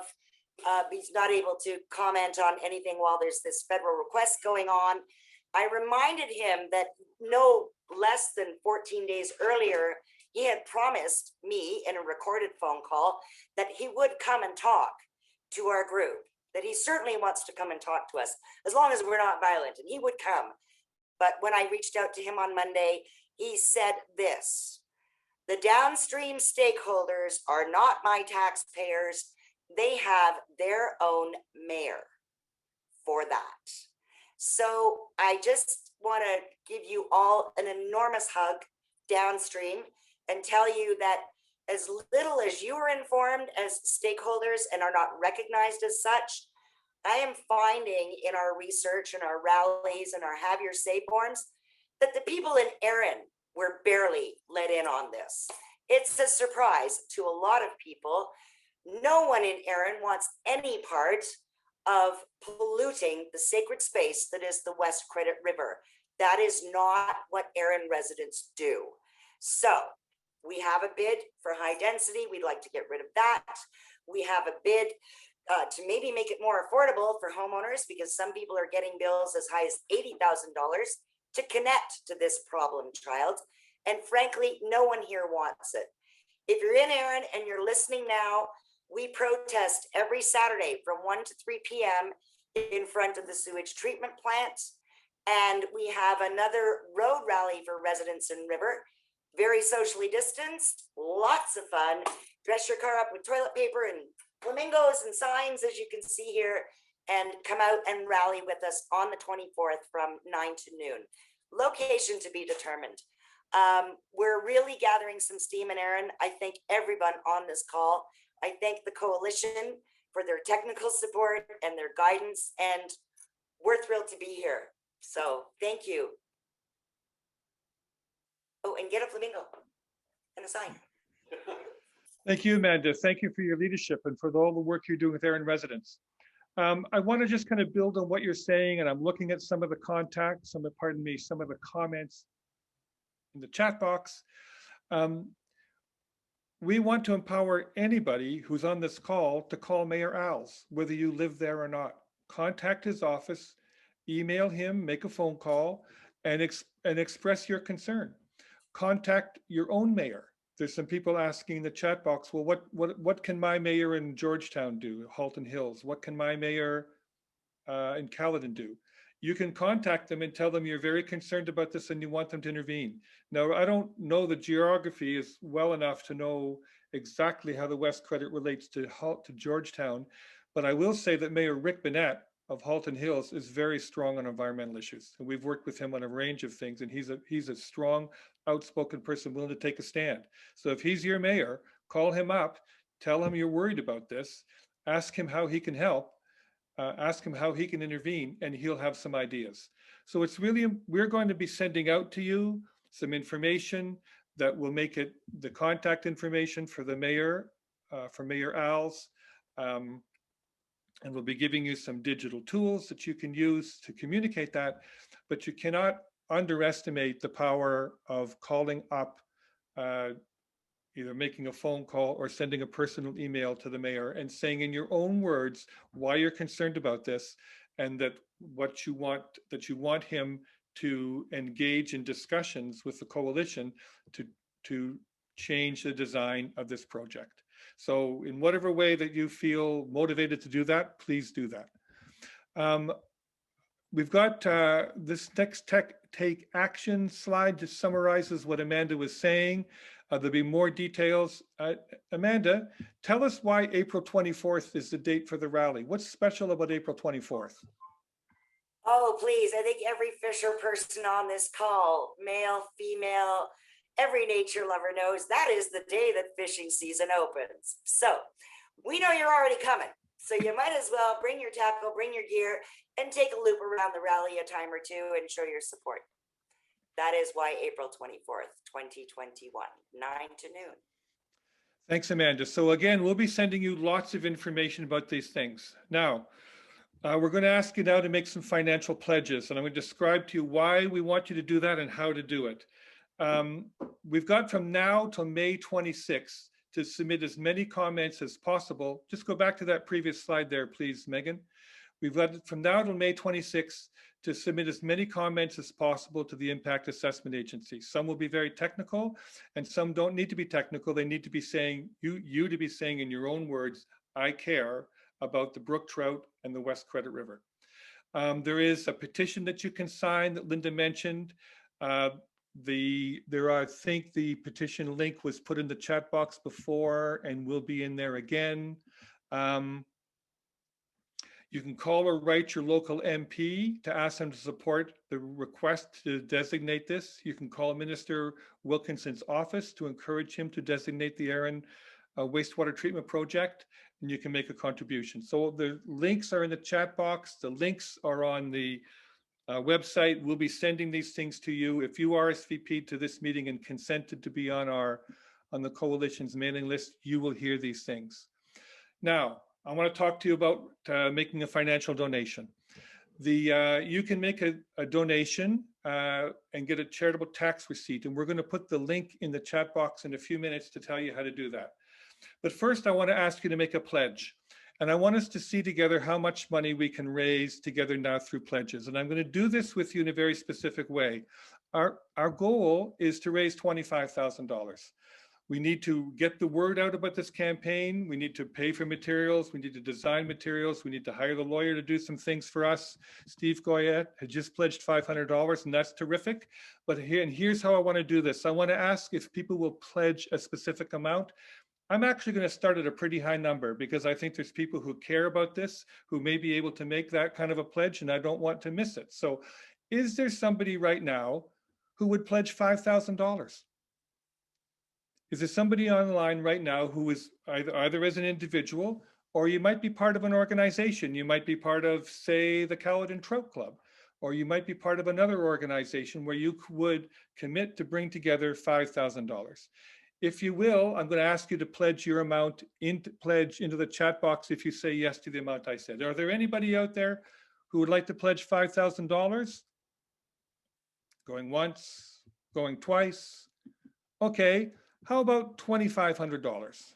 he's not able to comment on anything while there's this federal request going on. I reminded him that no less than 14 days earlier, he had promised me in a recorded phone call that he would come and talk to our group, that he certainly wants to come and talk to us, as long as we're not violent, and he would come. But when I reached out to him on Monday, he said this: the downstream stakeholders are not my taxpayers. They have their own mayor for that. So I just want to give you all an enormous hug downstream and tell you that as little as you are informed as stakeholders and are not recognized as such, I am finding in our research and our rallies and our Have Your Say forums that the people in Erin were barely let in on this. It's a surprise to a lot of people. No one in Erin wants any part of polluting the sacred space that is the West Credit River. That is not what Erin residents do. So we have a bid for high density. We'd like to get rid of that. We have a bid to maybe make it more affordable for homeowners, because some people are getting bills as high as $80,000 to connect to this problem child. And frankly, no one here wants it. If you're in Erin and you're listening now, we protest every Saturday from 1 to 3 p.m. in front of the sewage treatment plant. And we have another road rally for residents in River, very socially distanced, lots of fun. Dress your car up with toilet paper and flamingos and signs, as you can see here, and come out and rally with us on the 24th from 9 to noon. Location to be determined. We're really gathering some steam in Erin. I thank everyone on this call. I thank the coalition for their technical support and their guidance, and we're thrilled to be here. So thank you. Oh, and get a flamingo and a sign. Thank you, Amanda. Thank you for your leadership and for all the work you're doing with Erin residents. I want to just kind of build on what you're saying, and I'm looking at some of the contacts, some of the comments in the chat box. We want to empower anybody who's on this call to call Mayor Alves, whether you live there or not. Contact his office, email him, make a phone call, and express your concern. Contact your own mayor. There's some people asking in the chat box, well, what can my mayor in Georgetown do, Halton Hills? What can my mayor in Caledon do? you can contact them and tell them you're very concerned about this and you want them to intervene. Now, I don't know the geography is well enough to know exactly how the West Credit relates to Georgetown, but I will say that Mayor Rick Bennett of Halton Hills is very strong on environmental issues. And we've worked with him on a range of things, and he's a strong, outspoken person willing to take a stand. So if he's your mayor, call him up, tell him you're worried about this, ask him how he can help, ask him how he can intervene, and he'll have some ideas. So it's really, we're going to be sending out to you some information that will make it the contact information for the mayor, for Mayor Al's, and we'll be giving you some digital tools that you can use to communicate that, but you cannot underestimate the power of calling up, either making a phone call or sending a personal email to the mayor and saying in your own words why you're concerned about this, and that what you want, that you want him to engage in discussions with the coalition to change the design of this project. So in whatever way that you feel motivated to do that, please do that. We've got this next take action slide just summarizes what Amanda was saying. There'll be more details. Amanda, tell us why April 24th is the date for the rally. What's special about April 24th? Oh, please. I think every fisher person on this call, male, female, every nature lover knows that is the day that fishing season opens. So we know you're already coming. So you might as well bring your tackle, bring your gear, and take a loop around the rally a time or two and show your support. That is why April 24th, 2021, 9 to noon. Thanks, Amanda. So again, we'll be sending you lots of information about these things. Now, we're going to ask you now to make some financial pledges, and I'm going to describe to you why we want you to do that and how to do it. We've got from now till May 26th to submit as many comments as possible. Just go back to that previous slide there, please, Megan. We've got from now till May 26th to submit as many comments as possible to the Impact Assessment Agency. Some will be very technical and some don't need to be technical. They need to be saying, you to be saying in your own words, I care about the Brook Trout and the West Credit River. There is a petition that you can sign that Linda mentioned. I think the petition link was put in the chat box before and will be in there again. You can call or write your local MP to ask them to support the request to designate this. You can call Minister Wilkinson's office to encourage him to designate the Erin Wastewater Treatment Project, and you can make a contribution. So the links are in the chat box. The links are on the website. We'll be sending these things to you. If you RSVP'd to this meeting and consented to be on the coalition's mailing list, you will hear these things. Now, I want to talk to you about making a financial donation. You can make a donation and get a charitable tax receipt, and we're going to put the link in the chat box in a few minutes to tell you how to do that. But first, I want to ask you to make a pledge. And I want us to see together how much money we can raise together now through pledges. And I'm going to do this with you in a very specific way. Our goal is to raise $25,000. We need to get the word out about this campaign. We need to pay for materials. We need to design materials. We need to hire the lawyer to do some things for us. Steve Goyette had just pledged $500, and that's terrific. But here's how I want to do this. I want to ask if people will pledge a specific amount. I'm actually going to start at a pretty high number because I think there's people who care about this, who may be able to make that kind of a pledge, and I don't want to miss it. So is there somebody right now who would pledge $5,000? Is there somebody online right now who is either as an individual, or you might be part of an organization? You might be part of, say, the Caledon Trout Club, or you might be part of another organization where you would commit to bring together $5,000. If you will, I'm going to ask you to pledge your amount into the chat box if you say yes to the amount I said. Are there anybody out there who would like to pledge $5,000? Going once, going twice. Okay, how about $2,500?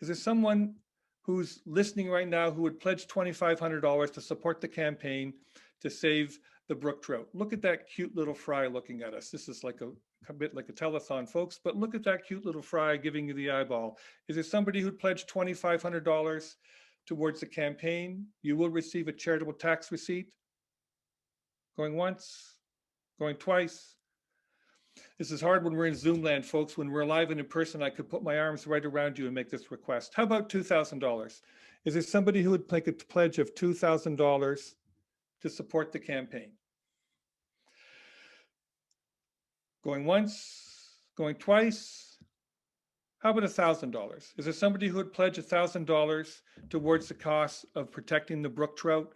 Is there someone who's listening right now who would pledge $2,500 to support the campaign to save the brook trout? Look at that cute little fry looking at us. This is like a bit like a telethon, folks, but look at that cute little fry giving you the eyeball. Is there somebody who'd pledge $2,500 towards the campaign? You will receive a charitable tax receipt. Going once, going twice. This is hard when we're in Zoom land, folks. When we're live and in person, I could put my arms right around you and make this request. How about $2,000? Is there somebody who would make a pledge of $2,000 to support the campaign? Going once, going twice. How about $1,000? Is there somebody who would pledge $1,000 towards the cost of protecting the brook trout,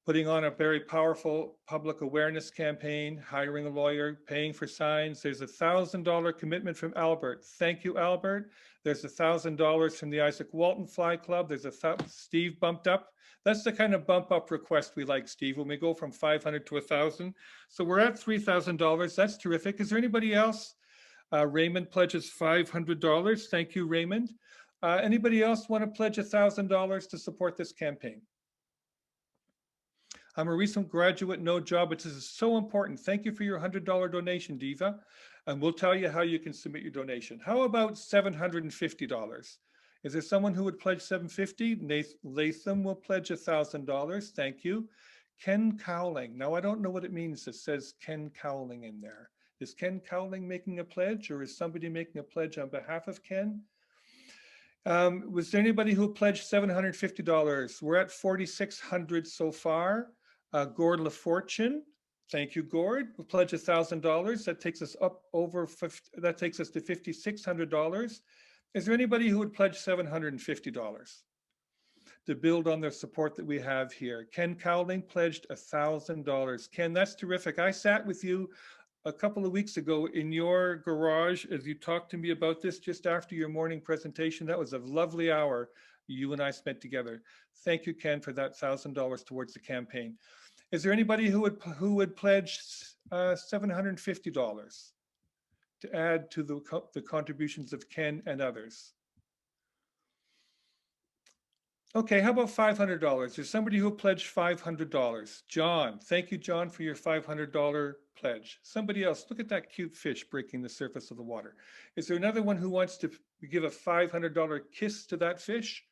putting on a very powerful public awareness campaign, hiring a lawyer, paying for signs? There's $1,000 commitment from Albert. Thank you, Albert. There's $1,000 from the Isaac Walton Fly Club. There's Steve bumped up. That's the kind of bump up request we like, Steve, when we go from 500 to 1,000. So we're at $3,000. That's terrific. Is there anybody else? Raymond pledges $500. Thank you, Raymond. Anybody else want to pledge $1,000 to support this campaign? I'm a recent graduate, no job, but this is so important. Thank you for your $100 donation, Diva. And we'll tell you how you can submit your donation. How about $750? Is there someone who would pledge $750? Latham will pledge $1,000. Thank you. Ken Cowling. Now, I don't know what it means. It says Ken Cowling in there. Is Ken Cowling making a pledge, or is somebody making a pledge on behalf of Ken? Was there anybody who pledged $750? We're at $4,600 so far. Gord LaFortune, thank you, Gord. We pledge $1,000. That takes us up over 50, that takes us to $5,600. Is there anybody who would pledge $750 to build on the support that we have here? Ken Cowling pledged $1,000. Ken, that's terrific. I sat with you a couple of weeks ago in your garage as you talked to me about this just after your morning presentation. That was a lovely hour you and I spent together. Thank you, Ken, for that $1,000 towards the campaign. Is there anybody who would pledge $750 to add to the contributions of Ken and others? Okay, how about $500? There's somebody who pledged $500. John, thank you, John, for your $500 pledge. Somebody else, look at that cute fish breaking the surface of the water. Is there another one who wants to give a $500 kiss to that fish?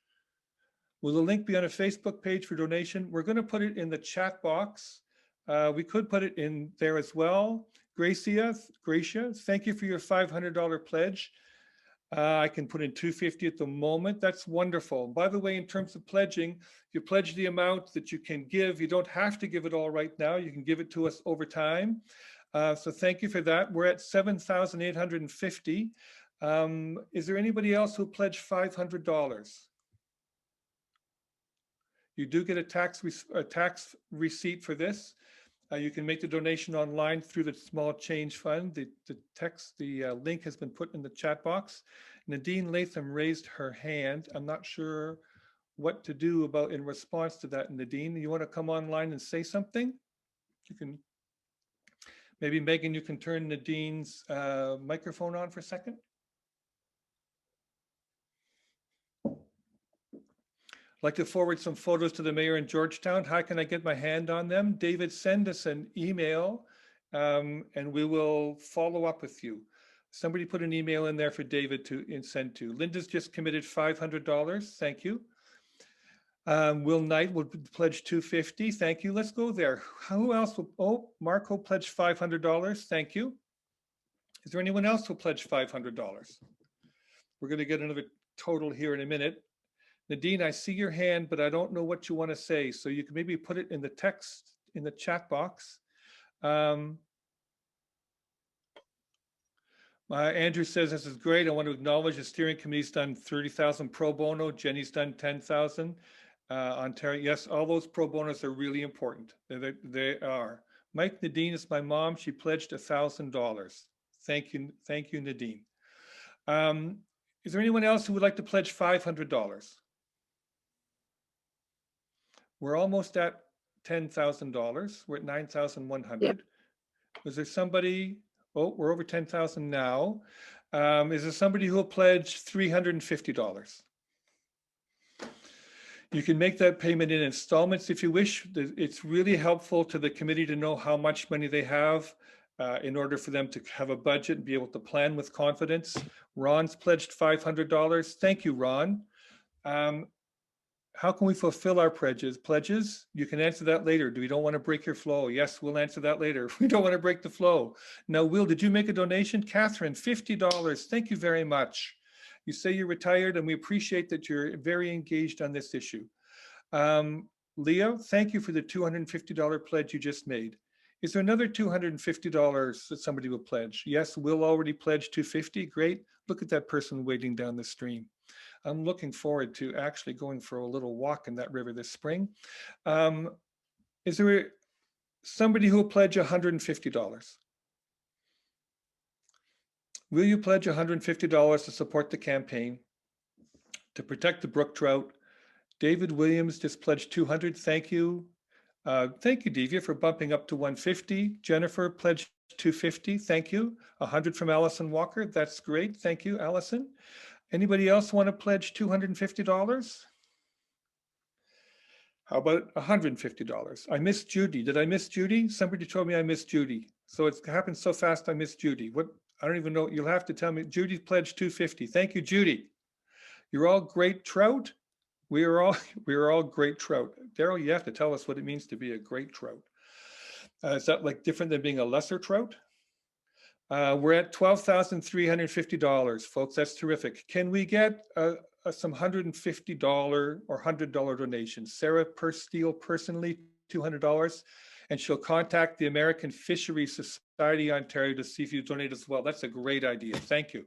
Will the link be on a Facebook page for donation? We're going to put it in the chat box. We could put it in there as well. Gracia, thank you for your $500 pledge. I can put in $250 at the moment. That's wonderful. By the way, in terms of pledging, you pledge the amount that you can give. You don't have to give it all right now. You can give it to us over time. So thank you for that. We're at $7,850. Is there anybody else who pledged $500? You do get a tax receipt for this. You can make the donation online through the Small Change Fund. The link has been put in the chat box. Nadine Latham raised her hand. I'm not sure what to do about in response to that, Nadine. You want to come online and say something? You can, maybe Megan, you can turn Nadine's microphone on for a second. I'd like to forward some photos to the mayor in Georgetown. How can I get my hand on them? David, send us an email and we will follow up with you. Somebody put an email in there for David to send to. Linda's just committed $500. Thank you. Will Knight will pledge $250. Thank you. Let's go there. Who else will? Oh, Marco pledged $500. Thank you. Is there anyone else who pledged $500? We're going to get another total here in a minute. Nadine, I see your hand, but I don't know what you want to say. So you can maybe put it in the text in the chat box. Andrew says, this is great. I want to acknowledge the steering committee's done 30,000 pro bono. Jenny's done 10,000. Ontario, yes, all those pro bonos are really important. They are. Mike Nadine is my mom. She pledged $1,000. Thank you, Nadine. Is there anyone else who would like to pledge $500? We're almost at $10,000. We're at 9,100. Yep. Was there somebody? Oh, we're over 10,000 now. Is there somebody who will pledge $350? You can make that payment in installments if you wish. It's really helpful to the committee to know how much money they have in order for them to have a budget and be able to plan with confidence. Ron's pledged $500. Thank you, Ron. how can we fulfill our pledges? You can answer that later. Do we don't want to break your flow? Yes, we'll answer that later. We don't want to break the flow. Now, Will, did you make a donation? Catherine, $50. Thank you very much. You say you're retired, and we appreciate that you're very engaged on this issue. Leo, thank you for the $250 pledge you just made. Is there another $250 that somebody will pledge? Yes, Will already pledged $250. Great. Look at that person waiting down the stream. I'm looking forward to actually going for a little walk in that river this spring. Is there somebody who will pledge $150? Will you pledge $150 to support the campaign to protect the brook trout? David Williams just pledged $200. Thank you. Thank you, Divya, for bumping up to $150. Jennifer pledged $250. Thank you. $100 from Allison Walker. That's great. Thank you, Allison. Anybody else want to pledge $250? How about $150? I missed Judy. Did I miss Judy? Somebody told me I missed Judy. So it's happened so fast I missed Judy. What? I don't even know. You'll have to tell me. Judy pledged $250. Thank you, Judy. You're all great trout. We are all great trout. Daryl, you have to tell us what it means to be a great trout. Is that like different than being a lesser trout? We're at $12,350, folks. That's terrific. Can we get some $150 or $100 donations? Sarah Steele personally, $200, and she'll contact the American Fisheries Society Ontario to see if you donate as well. That's a great idea. Thank you.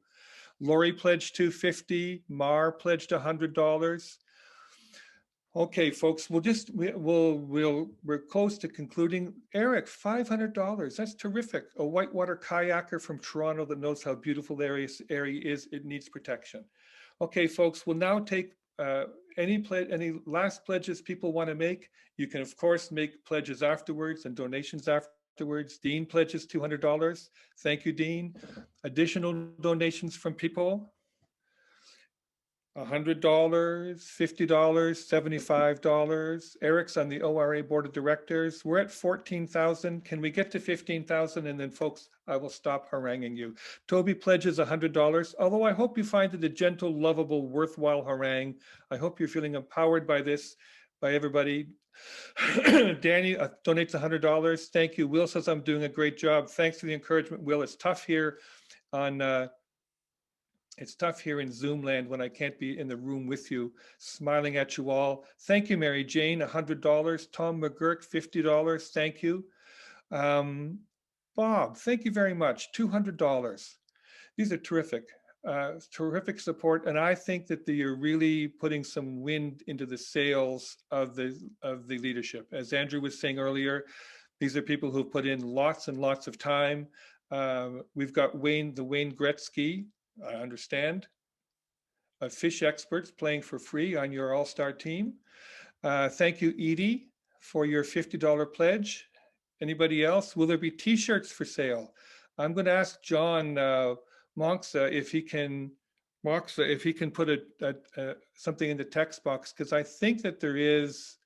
Lori pledged $250. Mar pledged $100. Okay, folks, we're close to concluding. Eric, $500. That's terrific. A whitewater kayaker from Toronto that knows how beautiful the area is. It needs protection. Okay, folks, we'll now take any last pledges people want to make. You can, of course, make pledges afterwards and donations afterwards. Dean pledges $200. Thank you, Dean. Additional donations from people. $100, $50, $75. Eric's on the ORA Board of Directors. We're at 14,000. Can we get to 15,000? And then, folks, I will stop haranguing you. Toby pledges $100. Although I hope you find it a gentle, lovable, worthwhile harangue. I hope you're feeling empowered by this, by everybody. Danny donates $100. Thank you. Will says I'm doing a great job. Thanks for the encouragement, Will. It's tough here on. It's tough here in Zoom land when I can't be in the room with you, smiling at you all. Thank you, Mary Jane, $100. Tom McGurk, $50. Thank you. Bob, thank you very much, $200. These are terrific, terrific support. And I think that you're really putting some wind into the sails of the leadership. As Andrew was saying earlier, these are people who've put in lots and lots of time. We've got the Wayne Gretzky, I understand, fish experts playing for free on your all-star team. Thank you, Edie, for your $50 pledge. Anybody else? Will there be t-shirts for sale? I'm going to ask John Monksa if he can put something in the text box, because I think that there is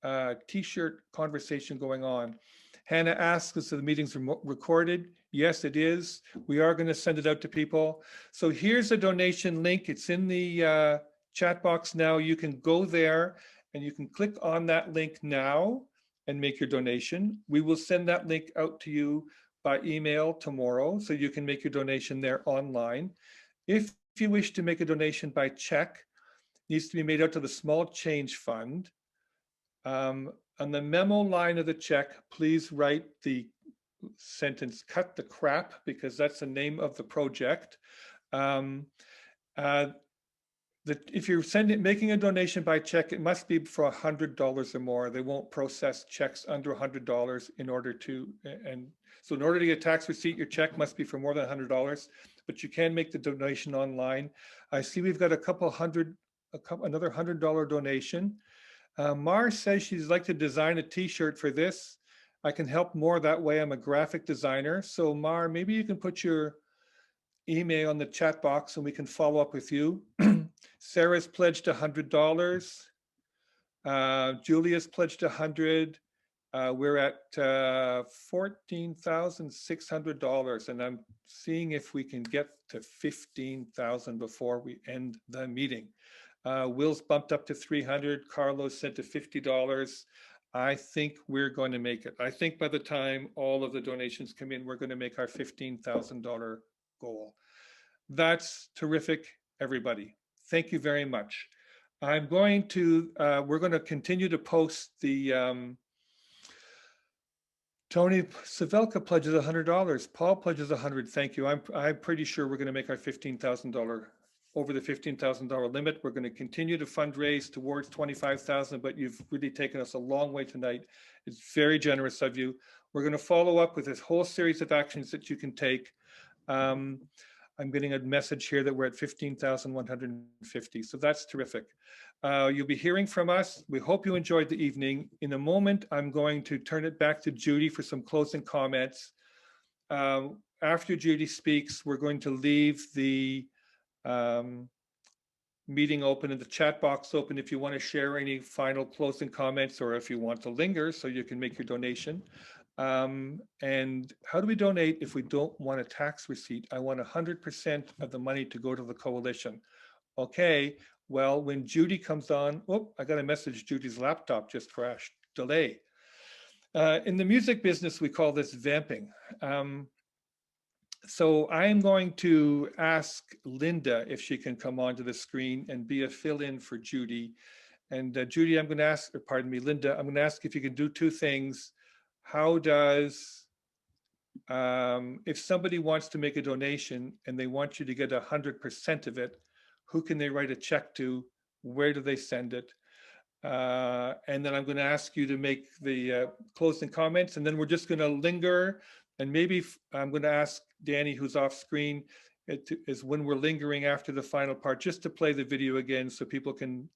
a t-shirt conversation going on. Hannah asks us if the meeting's recorded. Yes, it is. We are going to send it out to people. So here's a donation link. It's in the chat box now. You can go there and you can click on that link now and make your donation. We will send that link out to you by email tomorrow, so you can make your donation there online. If you wish to make a donation by check, it needs to be made out to the Small Change Fund. On the memo line of the check, please write the sentence, "Cut the crap," because that's the name of the project. If you're making a donation by check, it must be for $100 or more. They won't process checks under $100 in order to get a tax receipt, your check must be for more than $100, but you can make the donation online. I see we've got another $100 donation. Mar says she'd like to design a t-shirt for this. I can help more that way. I'm a graphic designer. So Mar, maybe you can put your email in the chat box and we can follow up with you. Sarah's pledged $100. Julia's pledged $100. We're at $14,600, and I'm seeing if we can get to 15,000 before we end the meeting. Will's bumped up to 300. Carlos sent to $50. I think we're going to make it. I think by the time all of the donations come in, we're going to make our $15,000 goal. That's terrific, everybody. Thank you very much. I'm going to, we're going to continue to post the, Tony Savelka pledges $100. Paul pledges 100. Thank you. I'm pretty sure we're going to make our $15,000 over the $15,000 limit. We're going to continue to fundraise towards 25,000, but you've really taken us a long way tonight. It's very generous of you. We're going to follow up with this whole series of actions that you can take. I'm getting a message here that we're at 15,150. So that's terrific. You'll be hearing from us. We hope you enjoyed the evening. In a moment, I'm going to turn it back to Judy for some closing comments. After Judy speaks, we're going to leave the meeting open and the chat box open if you want to share any final closing comments, or if you want to linger so you can make your donation. And how do we donate if we don't want a tax receipt? I want 100% of the money to go to the coalition. Okay, well, when Judy comes on, oh, I got a message, Judy's laptop just crashed, delay. In the music business, we call this vamping. So I'm going to ask Linda if she can come onto the screen and be a fill-in for Judy. And Judy, I'm going to ask, or pardon me, Linda, I'm going to ask if you can do two things. How does, if somebody wants to make a donation and they want you to get 100% of it, who can they write a check to? Where do they send it? And then I'm going to ask you to make the closing comments, and then we're just going to linger. And maybe I'm going to ask Danny, who's off screen, is when we're lingering after the final part, just to play the video again so people can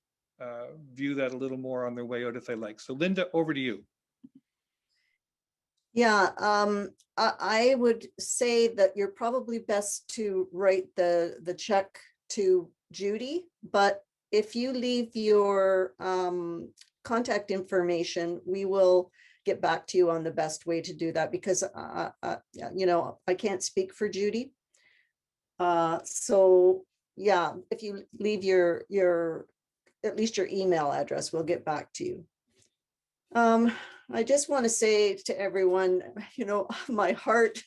view that a little more on their way out if they like. So Linda, over to you. Yeah, I would say that you're probably best to write the check to Judy, but if you leave your contact information, we will get back to you on the best way to do that, because you know, I can't speak for Judy. So yeah, if you leave your at least your email address, we'll get back to you. I just want to say to everyone, you know, my heart,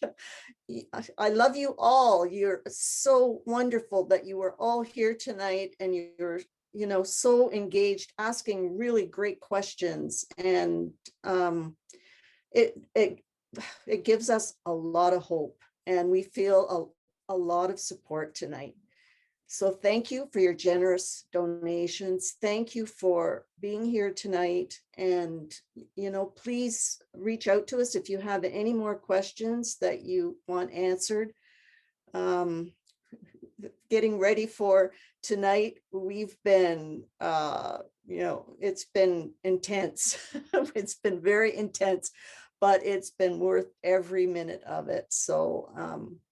I love you all. You're so wonderful that you were all here tonight, and you're, you know, so engaged, asking really great questions. And it gives us a lot of hope, and we feel a lot of support tonight. So thank you for your generous donations. Thank you for being here tonight. And, you know, please reach out to us if you have any more questions that you want answered. Getting ready for tonight, we've been, you know, it's been intense. It's been very intense, but it's been worth every minute of it. So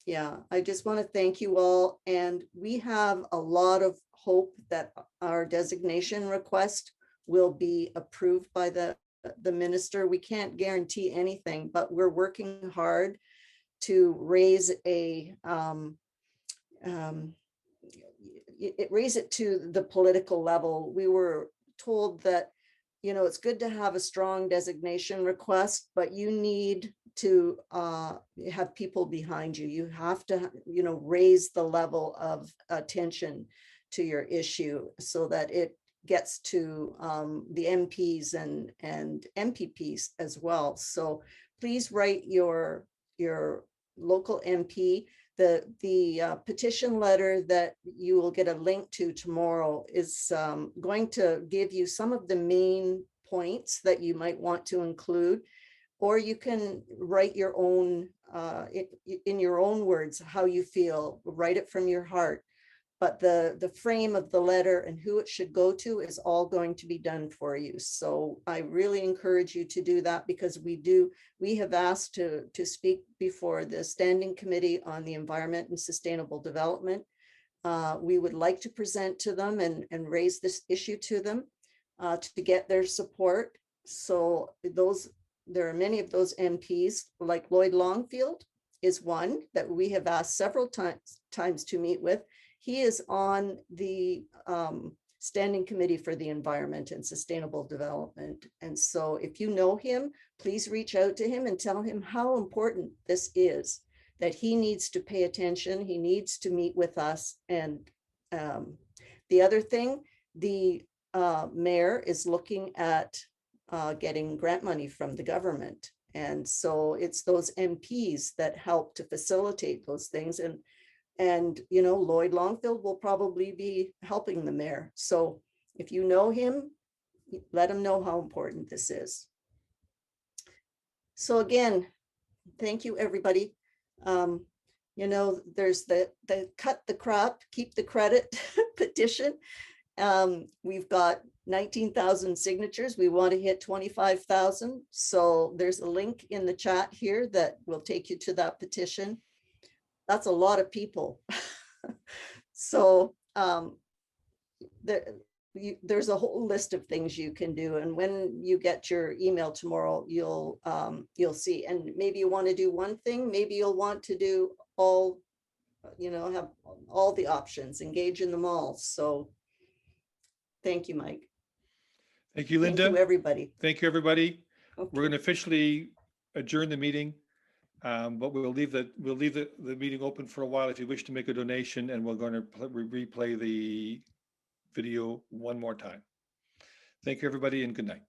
yeah, I just want to thank you all. And we have a lot of hope that our designation request will be approved by the minister. We can't guarantee anything, but we're working hard to raise raise it to the political level. We were told that, you know, it's good to have a strong designation request, but you need to have people behind you. You have to, you know, raise the level of attention to your issue so that it gets to the MPs and MPPs as well. So please write your local MP. The petition letter that you will get a link to tomorrow is going to give you some of the main points that you might want to include, or you can write your own, in your own words, how you feel, write it from your heart. But the frame of the letter and who it should go to is all going to be done for you. So I really encourage you to do that, because we have asked to speak before the Standing Committee on the Environment and Sustainable Development. We would like to present to them and raise this issue to them to get their support. So there are many of those MPs, like Lloyd Longfield is one that we have asked several times to meet with. He is on the Standing Committee for the Environment and Sustainable Development. And so if you know him, please reach out to him and tell him how important this is, that he needs to pay attention, he needs to meet with us. And the other thing, the mayor is looking at getting grant money from the government. And so it's those MPs that help to facilitate those things. And you know, Lloyd Longfield will probably be helping the mayor. So if you know him, let him know how important this is. So again, thank you, everybody. You know, there's the cut the crop, keep the credit petition. We've got 19,000 signatures. We want to hit 25,000. So there's a link in the chat here that will take you to that petition. That's a lot of people. So there's a whole list of things you can do. And when you get your email tomorrow, you'll see. And maybe you want to do one thing, maybe you'll want to do all, you know, have all the options, engage in them all. So thank you, Mike. Thank you, Linda. Thank you, everybody. Thank you, everybody. Okay. We're going to officially adjourn the meeting, but we'll leave the meeting open for a while if you wish to make a donation, and we're going to replay the video one more time. Thank you, everybody, and good night.